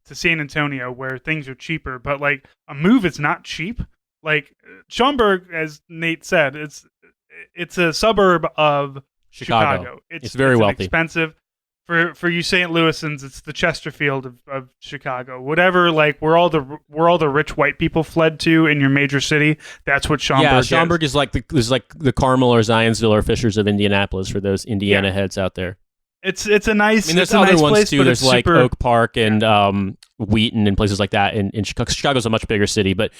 San Antonio, where things are cheaper. But like a move, it's not cheap. Like Schaumburg, as Nate said, it's a suburb of Chicago. It's very wealthy. Expensive for you St. Louisans. It's the Chesterfield of Chicago. Whatever, like where all the rich white people fled to in your major city. That's what Schaumburg. Yeah, Schaumburg is like the Carmel or Zionsville or Fishers of Indianapolis for those Indiana heads out there. It's a nice. There's other nice ones place, too. There's like Oak Park and Wheaton and places like that. In Chicago, Chicago's a much bigger city, but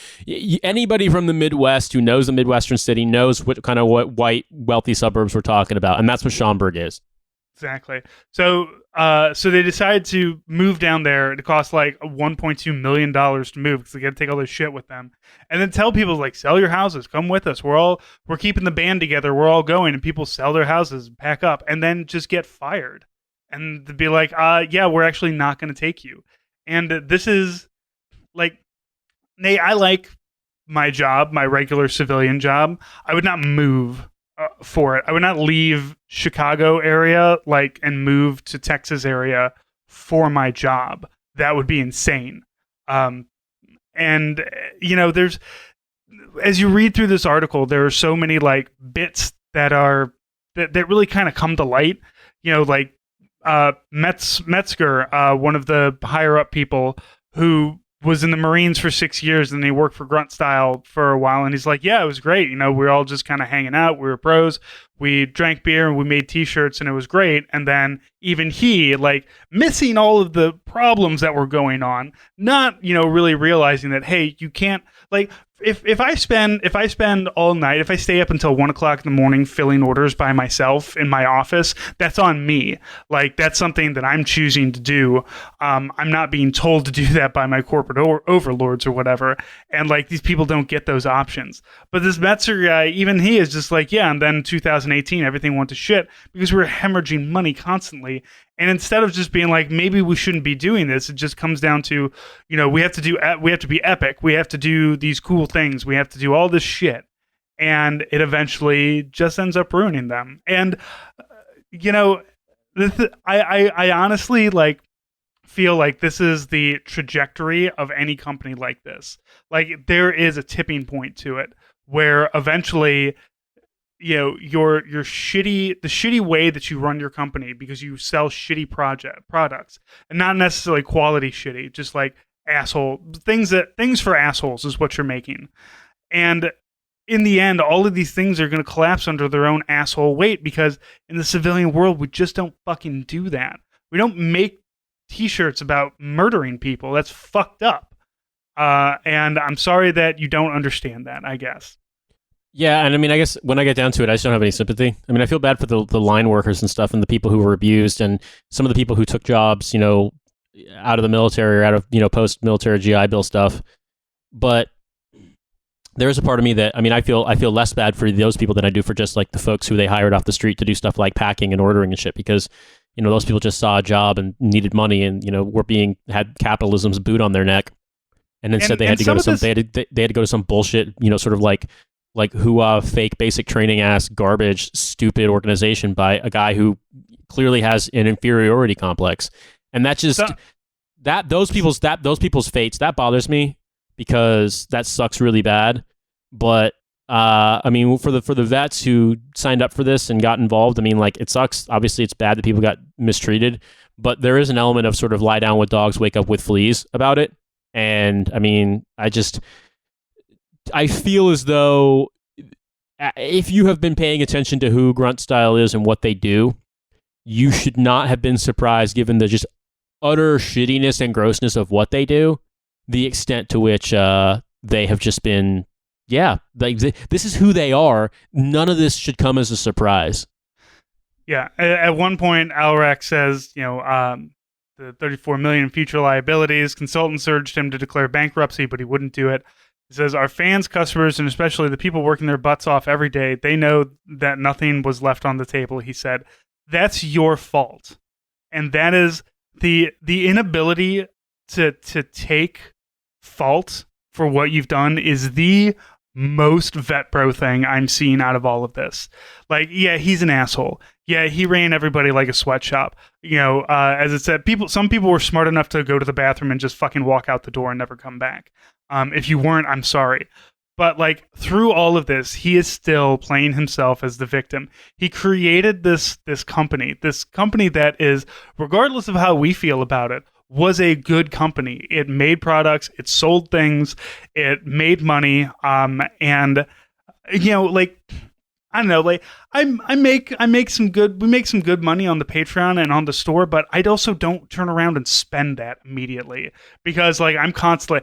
anybody from the Midwest who knows a Midwestern city knows what white wealthy suburbs we're talking about, and that's what Schaumburg is. Exactly. So they decided to move down there. It cost like $1.2 million to move because they got to take all this shit with them, and then tell people like, sell your houses, come with us. We're keeping the band together. We're all going, and people sell their houses, pack up, and then just get fired, and they'd be like, yeah, we're actually not going to take you. And this is like, Nate, I like my job, my regular civilian job. I would not move for it. I would not leave Chicago area and move to Texas area for my job. That would be insane. And there's, as you read through this article, there are so many like bits that really kind of come to light. Metzger, one of the higher up people who was in the Marines for 6 years, and he worked for GruntStyle for a while, and he's like, yeah, it was great. We were all just kind of hanging out. We were pros. We drank beer and we made t-shirts, and it was great. And then even he, missing all of the problems that were going on, not, really realizing that, hey, you can't, if I spend all night, if I stay up until 1:00 in the morning filling orders by myself in my office, that's on me. That's something that I'm choosing to do. I'm not being told to do that by my corporate overlords or whatever. And these people don't get those options. But this Metzer guy, even he is just yeah. And then 2018, everything went to shit because we were hemorrhaging money constantly. And instead of just being maybe we shouldn't be doing this, it just comes down to, we have to be epic. We have to do these cool things. We have to do all this shit. And it eventually just ends up ruining them. And, I honestly feel like this is the trajectory of any company like this. There is a tipping point to it where eventually, the shitty way that you run your company because you sell shitty products, and not necessarily quality shitty, just asshole things for assholes is what you're making. And in the end, all of these things are going to collapse under their own asshole weight, because in the civilian world, we just don't fucking do that. We don't make t-shirts about murdering people. That's fucked up. And I'm sorry that you don't understand that, I guess. Yeah, and I guess when I get down to it, I just don't have any sympathy. I feel bad for the line workers and stuff, and the people who were abused, and some of the people who took jobs, out of the military or out of, post-military GI Bill stuff. But there is a part of me that, I feel less bad for those people than I do for just the folks who they hired off the street to do stuff like packing and ordering and shit, because, those people just saw a job and needed money and, had capitalism's boot on their neck. And instead they had to go to some bullshit, sort of like hoo fake basic training ass garbage stupid organization by a guy who clearly has an inferiority complex, and that just those people's fates, that bothers me because that sucks really bad. But I mean, for the vets who signed up for this and got involved, I mean, like, it sucks. Obviously, it's bad that people got mistreated, but there is an element of sort of lie down with dogs, wake up with fleas about it. And I mean, I feel as though if you have been paying attention to who GruntStyle is and what they do, you should not have been surprised, given the just utter shittiness and grossness of what they do, the extent to which they have just been, like, this is who they are. None of this should come as a surprise. Yeah. At one point, Alarac says, the $34 million in future liabilities. Consultants urged him to declare bankruptcy, but he wouldn't do it. He says, our fans, customers, and especially the people working their butts off every day, they know that nothing was left on the table. He said, that's your fault. And that is the inability to take fault for what you've done is the most vet bro thing I'm seeing out of all of this. Like, yeah, he's an asshole. Yeah, he ran everybody like a sweatshop. As it said, some people were smart enough to go to the bathroom and just fucking walk out the door and never come back. If you weren't, I'm sorry. But like, through all of this, he is still playing himself as the victim. He created this company that is, regardless of how we feel about it, was a good company. It made products, it sold things, it made money, and like, I don't know, like, we make some good money on the Patreon and on the store, but I also don't turn around and spend that immediately because, like, I'm constantly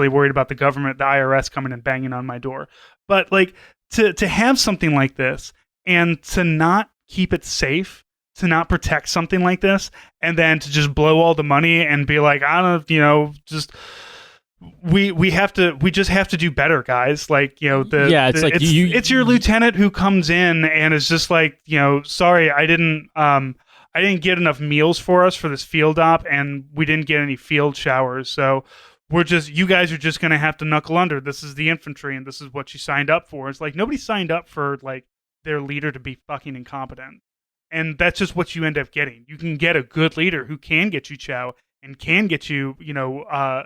worried about the government, the IRS coming and banging on my door. But like, to have something like this and to not keep it safe, to not protect something like this, and then to just blow all the money and be like, I don't, just. We just have to do better, guys. Like, it's your lieutenant who comes in and is just like, sorry, I didn't get enough meals for us for this field op, and we didn't get any field showers, so you guys are just gonna have to knuckle under. This is the infantry, and this is what you signed up for. It's like, nobody signed up for like their leader to be fucking incompetent, and that's just what you end up getting. You can get a good leader who can get you chow and can get you, a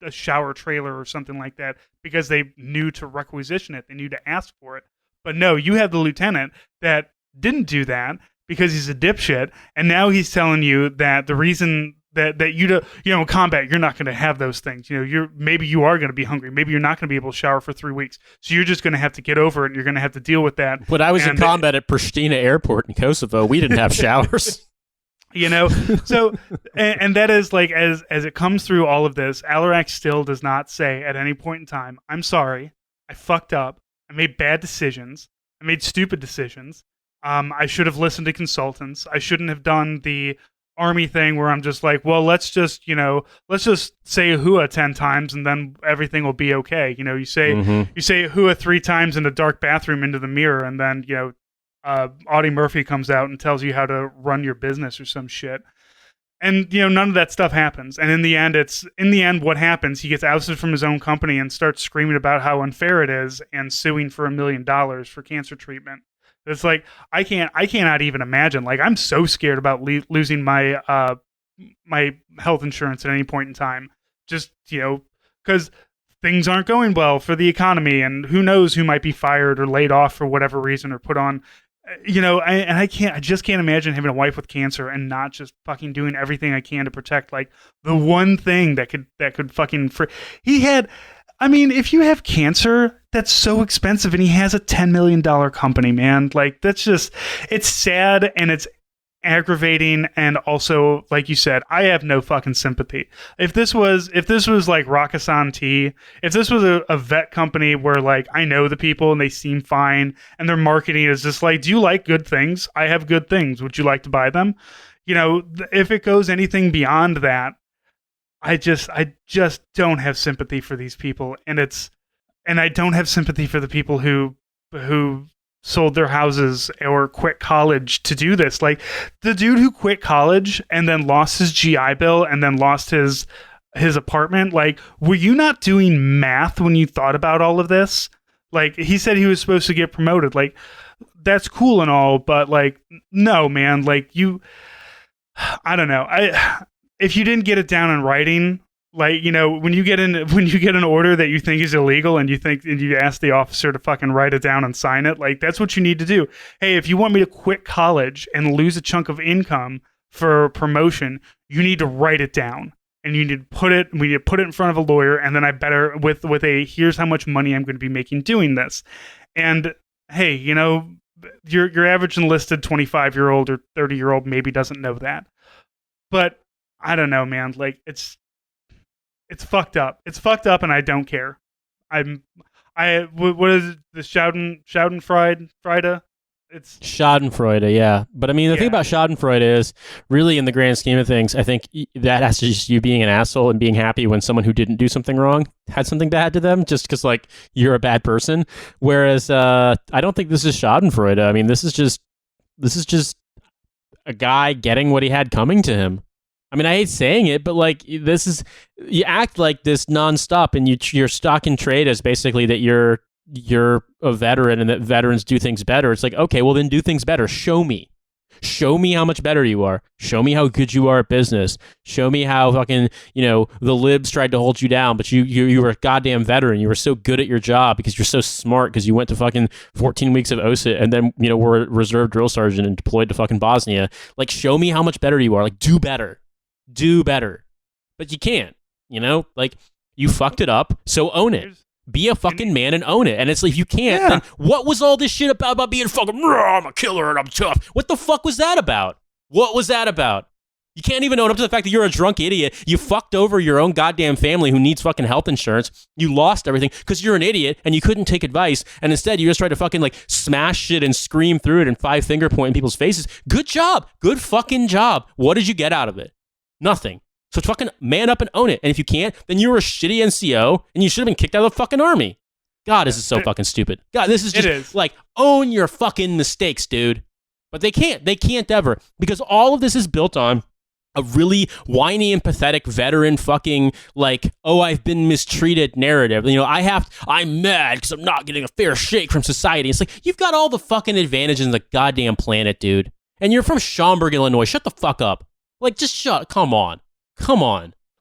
shower trailer or something like that because they knew to requisition it. They knew to ask for it. But no, you have the lieutenant that didn't do that because he's a dipshit. And now he's telling you that the reason that you do, in combat, you're not going to have those things. Maybe you are going to be hungry. Maybe you're not going to be able to shower for 3 weeks. So you're just going to have to get over it, and you're going to have to deal with that. When I was in combat at Pristina Airport in Kosovo, we didn't have showers. So, and that is like, as it comes through all of this, Alarac still does not say at any point in time, I'm sorry, I fucked up, I made bad decisions, I made stupid decisions, I should have listened to consultants, I shouldn't have done the army thing where I'm just like, well, let's just say hua 10 times and then everything will be okay. You say hua 3 times in a dark bathroom into the mirror, and then, Audie Murphy comes out and tells you how to run your business or some shit. And, none of that stuff happens. And in the end, what happens, he gets ousted from his own company and starts screaming about how unfair it is and suing for $1 million for cancer treatment. It's like, I cannot even imagine. Like, I'm so scared about losing my health insurance at any point in time. Just, because things aren't going well for the economy, and who knows who might be fired or laid off for whatever reason or put on. I just can't imagine having a wife with cancer and not just fucking doing everything I can to protect, like, the one thing that could fucking if you have cancer, that's so expensive, and he has a $10 million company, man. Like, that's just, it's sad and it's aggravating, and also, like you said, I have no fucking sympathy. If this was like Rakuten Tea, if this was a vet company where, like, I know the people and they seem fine and their marketing is just like, do you like good things? I have good things. Would you like to buy them? If it goes anything beyond that, I just don't have sympathy for these people, and I don't have sympathy for the people who sold their houses or quit college to do this. Like, the dude who quit college and then lost his GI Bill and then lost his apartment. Like, were you not doing math when you thought about all of this? Like, he said he was supposed to get promoted. Like, that's cool and all, but like, no, man. Like, I don't know. If you didn't get it down in writing, like, you know, when you get an order that you think is illegal and you ask the officer to fucking write it down and sign it, like, that's what you need to do. Hey, if you want me to quit college and lose a chunk of income for promotion, you need to write it down. And we need to put it in front of a lawyer, and then I better with a here's how much money I'm going to be making doing this. And hey, you know, your average enlisted 25-year-old or 30-year-old maybe doesn't know that. But I don't know, man. Like, it's fucked up. It's fucked up, and I don't care. What is it? The Schadenfreude? It's Schadenfreude, yeah. But I mean, the thing about Schadenfreude is, really, in the grand scheme of things, I think that has to just you being an asshole and being happy when someone who didn't do something wrong had something bad to them, just because, like, you're a bad person. Whereas, I don't think this is Schadenfreude. I mean, this is just a guy getting what he had coming to him. I mean, I hate saying it, but like, you act like this nonstop, and your stock in trade is basically that you're a veteran and that veterans do things better. It's like, okay, well then do things better. Show me how much better you are. Show me how good you are at business. Show me how fucking, you know, the libs tried to hold you down, but you were a goddamn veteran. You were so good at your job because you're so smart because you went to fucking 14 weeks of OSIT and then, you know, were a reserve drill sergeant and deployed to fucking Bosnia. Like, show me how much better you are. Like, do better. But you can't, you know, like, you fucked it up, so own it. Be a fucking man and own it. And it's like, if you can't, then what was all this shit about being fucking, I'm a killer and I'm tough? What the fuck was that about? What was that about? You can't even own up to the fact that you're a drunk idiot. You fucked over your own goddamn family who needs fucking health insurance. You lost everything because you're an idiot and you couldn't take advice. And instead, you just tried to fucking, like, smash shit and scream through it and five-finger point in people's faces. Good job. Good fucking job. What did you get out of it? Nothing. So fucking man up and own it. And if you can't, then you were a shitty NCO and you should have been kicked out of the fucking army. God, this is so fucking stupid. God, this is just like, own your fucking mistakes, dude. But they can't. They can't ever. Because all of this is built on a really whiny and pathetic veteran fucking, like, oh, I've been mistreated narrative. You know, I'm mad because I'm not getting a fair shake from society. It's like, you've got all the fucking advantages in the goddamn planet, dude. And you're from Schaumburg, Illinois. Shut the fuck up. Like, just shut. Come on.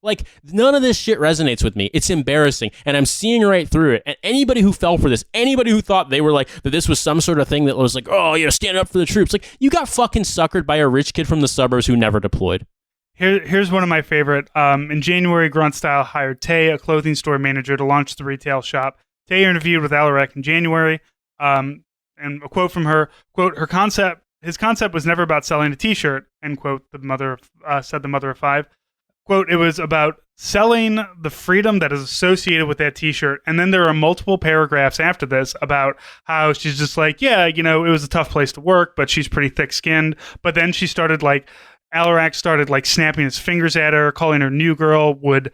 Like, none of this shit resonates with me. It's embarrassing, and I'm seeing right through it. And anybody who fell for this, anybody who thought they were like, that this was some sort of thing that was like, oh, you know, stand up for the troops. Like, you got fucking suckered by a rich kid from the suburbs who never deployed. Here's one of my favorite. In January, Gruntstyle hired Tay, a clothing store manager, to launch the retail shop. Tay interviewed with Alarak in January, and a quote from her, quote, his concept was never about selling a t-shirt, end quote, said the mother of five. Quote, it was about selling the freedom that is associated with that t-shirt. And then there are multiple paragraphs after this about how she's just like, yeah, you know, it was a tough place to work, but she's pretty thick-skinned. But then she started, like, Alarak started, like, snapping his fingers at her, calling her new girl, would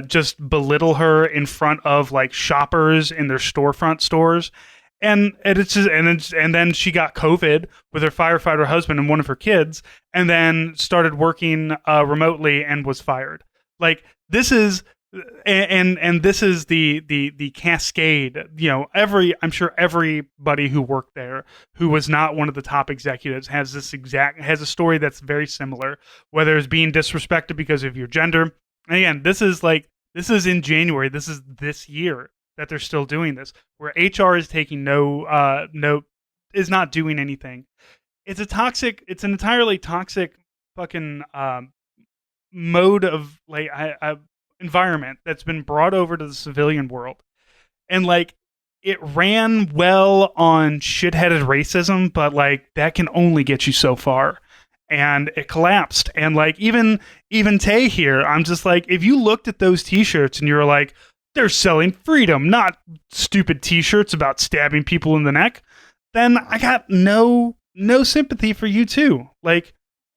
just belittle her in front of, like, shoppers in their storefront stores. And it's just, and then she got COVID with her firefighter husband and one of her kids, and then started working remotely and was fired. Like, this is, and this is the cascade. You know, I'm sure everybody who worked there who was not one of the top executives has a story that's very similar. Whether it's being disrespected because of your gender. And again, this is in January. This is this year that they're still doing this, where HR is taking is not doing anything. It's an entirely toxic fucking mode of, like, environment that's been brought over to the civilian world. And, like, it ran well on shitheaded racism, but, like, that can only get you so far. And it collapsed. And, like, even Tay here, I'm just like, if you looked at those t-shirts and you were like, they're selling freedom, not stupid t-shirts about stabbing people in the neck, then I got no sympathy for you too. Like,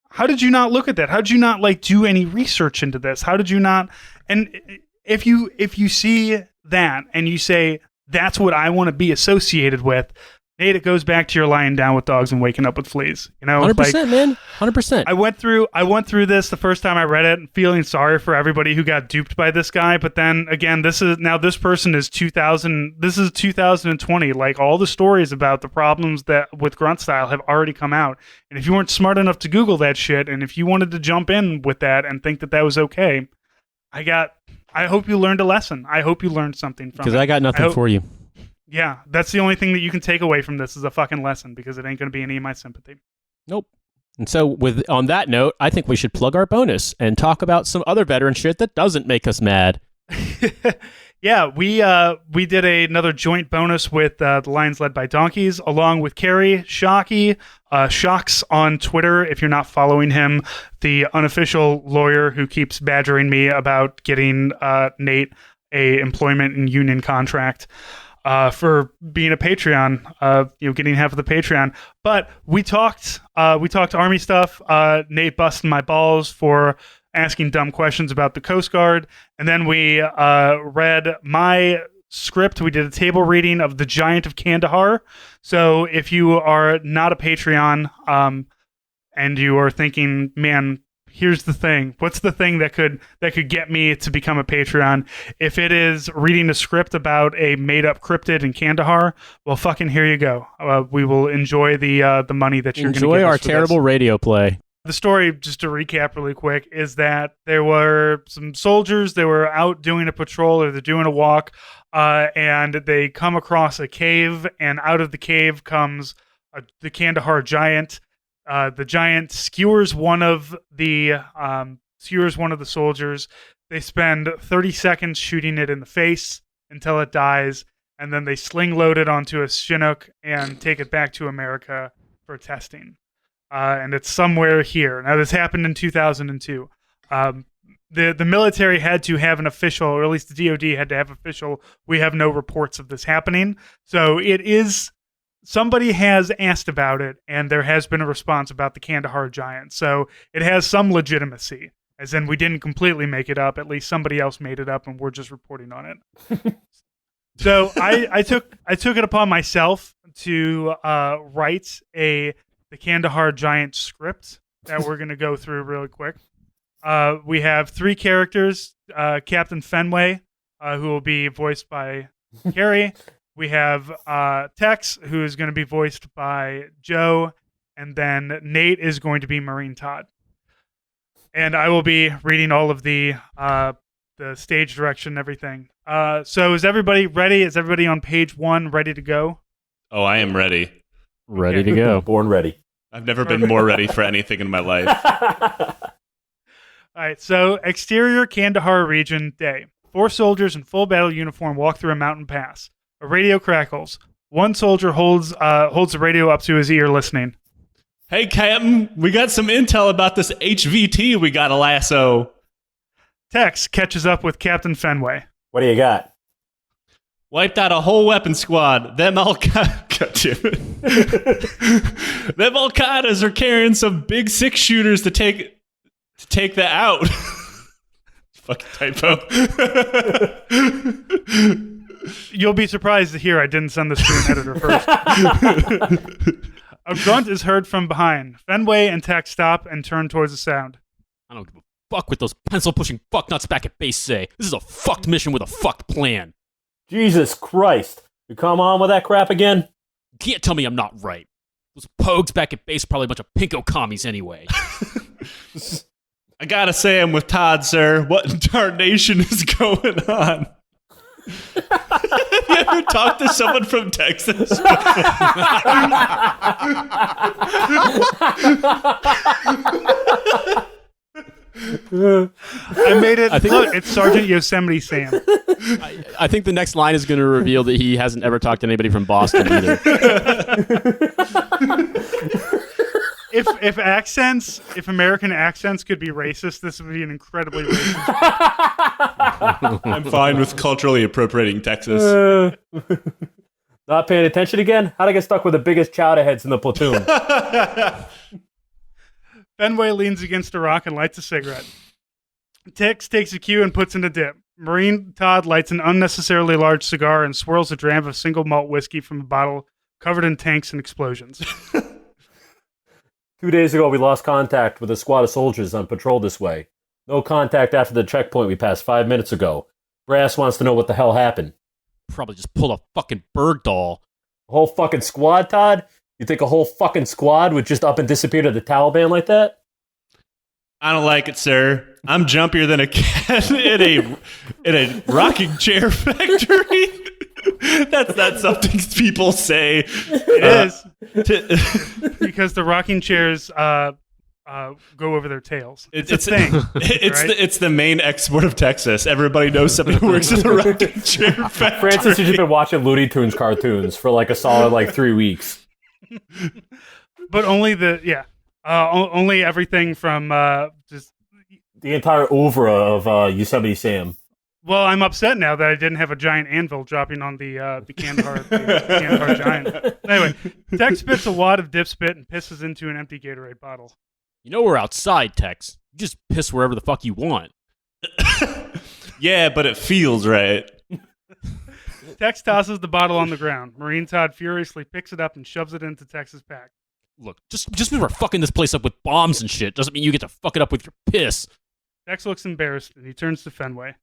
how did you not look at that? How did you not, like, do any research into this? How did you not? And if you see that and you say, that's what I want to be associated with, Nate, it goes back to your lying down with dogs and waking up with fleas. 100%, man. 100%. I went through this the first time I read it, feeling sorry for everybody who got duped by this guy. But then again, this person is 2000. This is 2020. Like, all the stories about the problems that with Grunt style have already come out. And if you weren't smart enough to Google that shit, and if you wanted to jump in with that and think that was okay, I hope you learned a lesson. I hope you learned something from it. Because I got nothing for you. Yeah, that's the only thing that you can take away from this is a fucking lesson, because it ain't going to be any of my sympathy. Nope. And so on that note, I think we should plug our bonus and talk about some other veteran shit that doesn't make us mad. Yeah, we did another joint bonus with the Lions Led by Donkeys, along with Carrie Shockey, Shocks on Twitter, if you're not following him, the unofficial lawyer who keeps badgering me about getting Nate a employment and union contract. For being a Patreon, getting half of the Patreon. But we talked Army stuff. Nate busting my balls for asking dumb questions about the Coast Guard. And then we read my script. We did a table reading of The Giant of Kandahar. So if you are not a Patreon, and you are thinking, man, here's the thing. What's the thing that could get me to become a Patreon? If it is reading a script about a made-up cryptid in Kandahar, well, fucking here you go. We will enjoy the money that you're going to give us. Enjoy our terrible radio play. The story, just to recap really quick, is that there were some soldiers. They were out doing a patrol, or they're doing a walk, and they come across a cave, and out of the cave comes the Kandahar giant. The giant skewers one of the soldiers. They spend 30 seconds shooting it in the face until it dies, and then they sling load it onto a Chinook and take it back to America for testing. And it's somewhere here. Now, this happened in 2002. The military had to have an official, or at least the DoD had to have official, we have no reports of this happening. So it is... Somebody has asked about it, and there has been a response about the Kandahar giant. So it has some legitimacy, as in we didn't completely make it up. At least somebody else made it up, and we're just reporting on it. So I took it upon myself to write the Kandahar giant script that we're going to go through really quick. We have 3 characters: Captain Fenway, who will be voiced by Carrie. We have Tex, who is going to be voiced by Joe, and then Nate is going to be Marine Todd. And I will be reading all of the stage direction and everything. So is everybody ready? Is everybody on page 1 ready to go? Oh, I am ready. Ready to go. Born ready. I've never been more ready for anything in my life. All right, so exterior Kandahar region day. 4 soldiers in full battle uniform walk through a mountain pass. A radio crackles. One soldier holds the radio up to his ear, listening. Hey, Captain, we got some intel about this HVT we got to lasso. Tex catches up with Captain Fenway. What do you got? Wiped out a whole weapon squad. Them Al-Qaedas are carrying some big 6-shooters to take that out. Fucking typo. You'll be surprised to hear I didn't send the screen editor first. A grunt is heard from behind. Fenway and Tex stop and turn towards the sound. I don't give a fuck what those pencil-pushing fucknuts back at base say. This is a fucked mission with a fucked plan. Jesus Christ. You come on with that crap again? You can't tell me I'm not right. Those pogues back at base are probably a bunch of pinko commies anyway. I gotta say I'm with Todd, sir. What in tarnation is going on? Have you ever talked to someone from Texas? I made it. Look, it's Sergeant Yosemite Sam. I think the next line is going to reveal that he hasn't ever talked to anybody from Boston either. If American accents could be racist, this would be an incredibly racist. I'm fine with culturally appropriating Texas. Not paying attention again? How'd I get stuck with the biggest chowder heads in the platoon? Fenway leans against a rock and lights a cigarette. Tex takes a cue and puts in a dip. Marine Todd lights an unnecessarily large cigar and swirls a dram of single malt whiskey from a bottle covered in tanks and explosions. 2 days ago, we lost contact with a squad of soldiers on patrol this way. No contact after the checkpoint we passed 5 minutes ago. Brass wants to know what the hell happened. Probably just pulled a fucking bird doll. A whole fucking squad, Todd? You think a whole fucking squad would just up and disappear to the Taliban like that? I don't like it, sir. I'm jumpier than a cat in a rocking chair factory. That's not something people say. It is. Because the rocking chairs go over their tails. It's a thing. It's the main export of Texas. Everybody knows somebody who works in the rocking chair factory. Francis has just been watching Looney Tunes cartoons for like a solid 3 weeks. But only only everything from just. The entire oeuvre of Yosemite Sam. Well, I'm upset now that I didn't have a giant anvil dropping on the Kandahar giant. Anyway, Tex spits a wad of dip spit and pisses into an empty Gatorade bottle. You know we're outside, Tex. You just piss wherever the fuck you want. Yeah, but it feels right. Tex tosses the bottle on the ground. Marine Todd furiously picks it up and shoves it into Tex's pack. Look, just because we're fucking this place up with bombs and shit doesn't mean you get to fuck it up with your piss. Tex looks embarrassed and he turns to Fenway.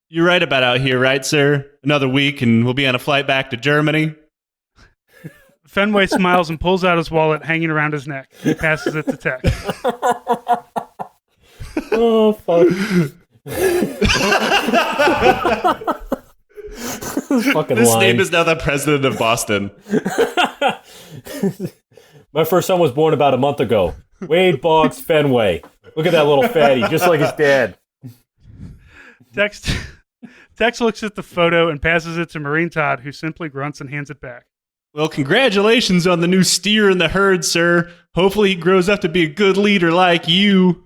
You're right about out here, right, sir? Another week and we'll be on a flight back to Germany. Fenway smiles and pulls out his wallet hanging around his neck. He passes it to Tex. Oh, fuck. Fucking This line. name is now the president of Boston. My first son was born about a month ago. Wade Boggs Fenway. Look at that little fatty, just like his dad. Tex looks at the photo and passes it to Marine Todd, who simply grunts and hands it back. Well, congratulations on the new steer in the herd, sir. Hopefully he grows up to be a good leader like you.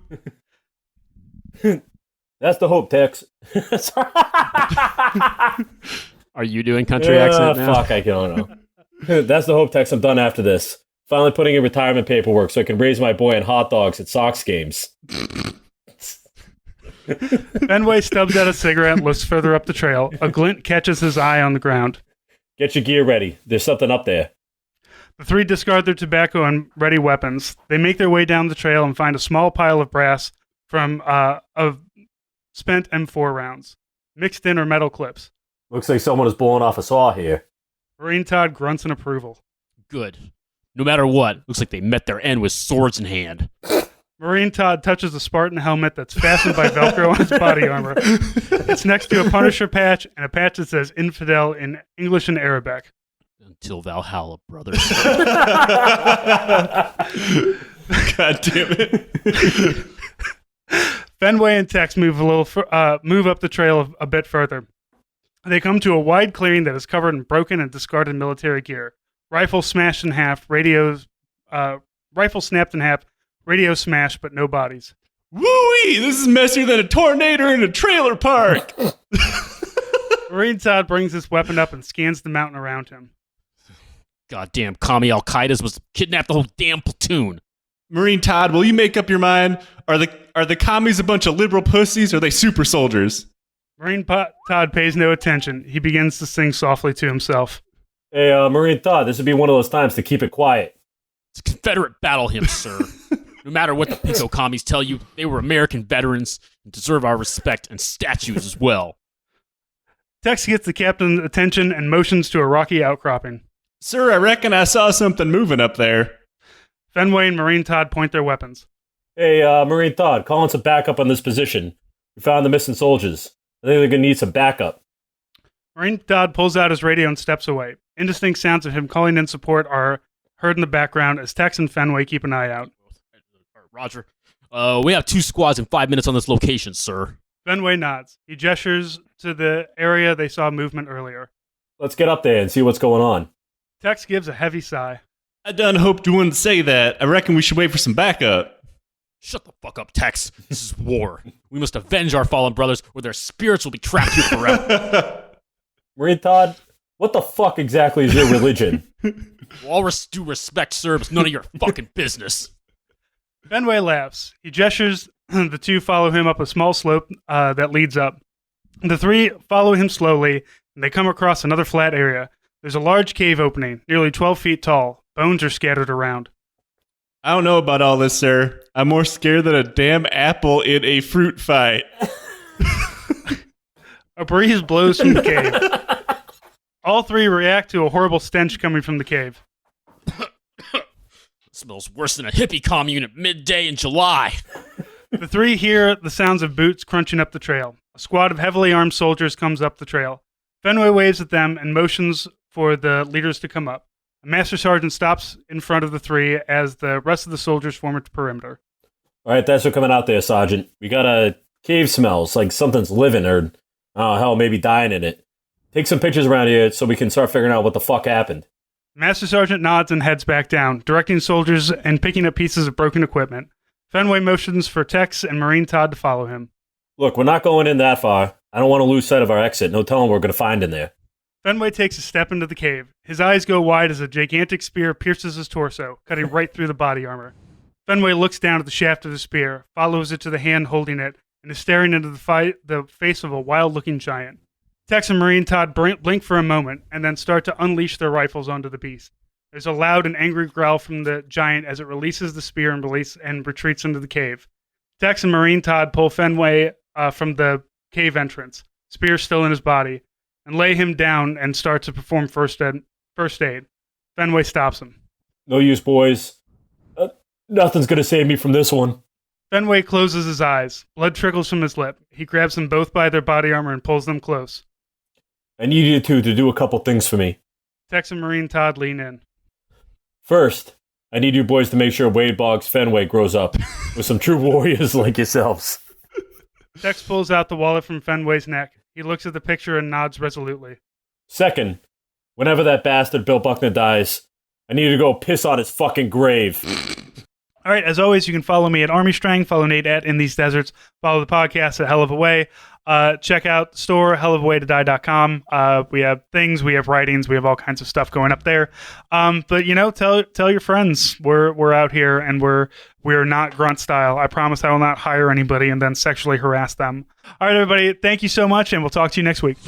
That's the hope, Tex. Are you doing country accent now? Fuck, I don't know. That's the hope, Tex. I'm done after this. Finally putting in retirement paperwork so I can raise my boy on hot dogs at Sox games. Fenway stubs out a cigarette and looks further up the trail. A glint catches his eye on the ground. Get your gear ready. There's something up there. The three discard their tobacco and ready weapons. They make their way down the trail and find a small pile of brass from of spent M4 rounds. Mixed in are metal clips. Looks like someone is blowing off a saw here. Marine Todd grunts in approval. Good. No matter what, looks like they met their end with swords in hand. Marine Todd touches a Spartan helmet that's fastened by Velcro on his body armor. It's next to a Punisher patch and a patch that says Infidel in English and Arabic. Until Valhalla, brother. God damn it. Fenway and Tex move up the trail a bit further. They come to a wide clearing that is covered in broken and discarded military gear. Rifle smashed in half, rifle snapped in half, radio smashed, but no bodies. Woo-wee! This is messier than a tornado in a trailer park. Marine Todd brings his weapon up and scans the mountain around him. Goddamn commie Al-Qaeda's was kidnapped the whole damn platoon. Marine Todd, will you make up your mind? Are the commies a bunch of liberal pussies or are they super soldiers? Marine Todd pays no attention. He begins to sing softly to himself. Hey, Marine Todd, this would be one of those times to keep it quiet. It's a Confederate battle hymn, sir. No matter what the Pinko commies tell you, they were American veterans and deserve our respect and statues as well. Tex gets the captain's attention and motions to a rocky outcropping. Sir, I reckon I saw something moving up there. Fenway and Marine Todd point their weapons. Hey, Marine Todd, calling some backup on this position. We found the missing soldiers. I think they're going to need some backup. Marine Todd pulls out his radio and steps away. Indistinct sounds of him calling in support are heard in the background as Tex and Fenway keep an eye out. Roger. We have 2 squads in 5 minutes on this location, sir. Fenway nods. He gestures to the area they saw movement earlier. Let's get up there and see what's going on. Tex gives a heavy sigh. I done hoped you wouldn't say that. I reckon we should wait for some backup. Shut the fuck up, Tex. This is war. We must avenge our fallen brothers or their spirits will be trapped here forever. Marine Todd, what the fuck exactly is your religion? All due respect, sir, but it's none of your fucking business. Fenway laughs. He gestures. The two follow him up a small slope that leads up. The three follow him slowly, and they come across another flat area. There's a large cave opening, nearly 12 feet tall. Bones are scattered around. I don't know about all this, sir. I'm more scared than a damn apple in a fruit fight. A breeze blows from the cave. All three react to a horrible stench coming from the cave. Smells worse than a hippie commune at midday in July. The three hear the sounds of boots crunching up the trail. A squad of heavily armed soldiers comes up the trail. Fenway waves at them and motions for the leaders to come up. A master sergeant stops in front of the three as the rest of the soldiers form a perimeter. All right, thanks for coming out there, Sergeant. We got a cave smells like something's living or, oh, hell, maybe dying in it. Take some pictures around here so we can start figuring out what the fuck happened. Master Sergeant nods and heads back down, directing soldiers and picking up pieces of broken equipment. Fenway motions for Tex and Marine Todd to follow him. Look, we're not going in that far. I don't want to lose sight of our exit. No telling what we're going to find in there. Fenway takes a step into the cave. His eyes go wide as a gigantic spear pierces his torso, cutting right through the body armor. Fenway looks down at the shaft of the spear, follows it to the hand holding it, and is staring into the face of a wild-looking giant. Tex and Marine Todd blink for a moment, and then start to unleash their rifles onto the beast. There's a loud and angry growl from the giant as it releases the spear and retreats into the cave. Tex and Marine Todd pull Fenway from the cave entrance, spear still in his body, and lay him down and start to perform first aid. Fenway stops him. No use, boys. Nothing's going to save me from this one. Fenway closes his eyes. Blood trickles from his lip. He grabs them both by their body armor and pulls them close. I need you two to do a couple things for me. Tex and Marine Todd lean in. First, I need you boys to make sure Wade Boggs Fenway grows up with some true warriors like yourselves. Tex pulls out the wallet from Fenway's neck. He looks at the picture and nods resolutely. Second, whenever that bastard Bill Buckner dies, I need you to go piss on his fucking grave. All right, as always, you can follow me at Army Strang, follow Nate at In These Deserts, follow the podcast at Hell of a Way. Check out the store, hellofawaytodie.com. We have things, we have writings, we have all kinds of stuff going up there. But tell your friends we're out here and we're not Grunt style. I promise I will not hire anybody and then sexually harass them. All right, everybody, thank you so much, and we'll talk to you next week.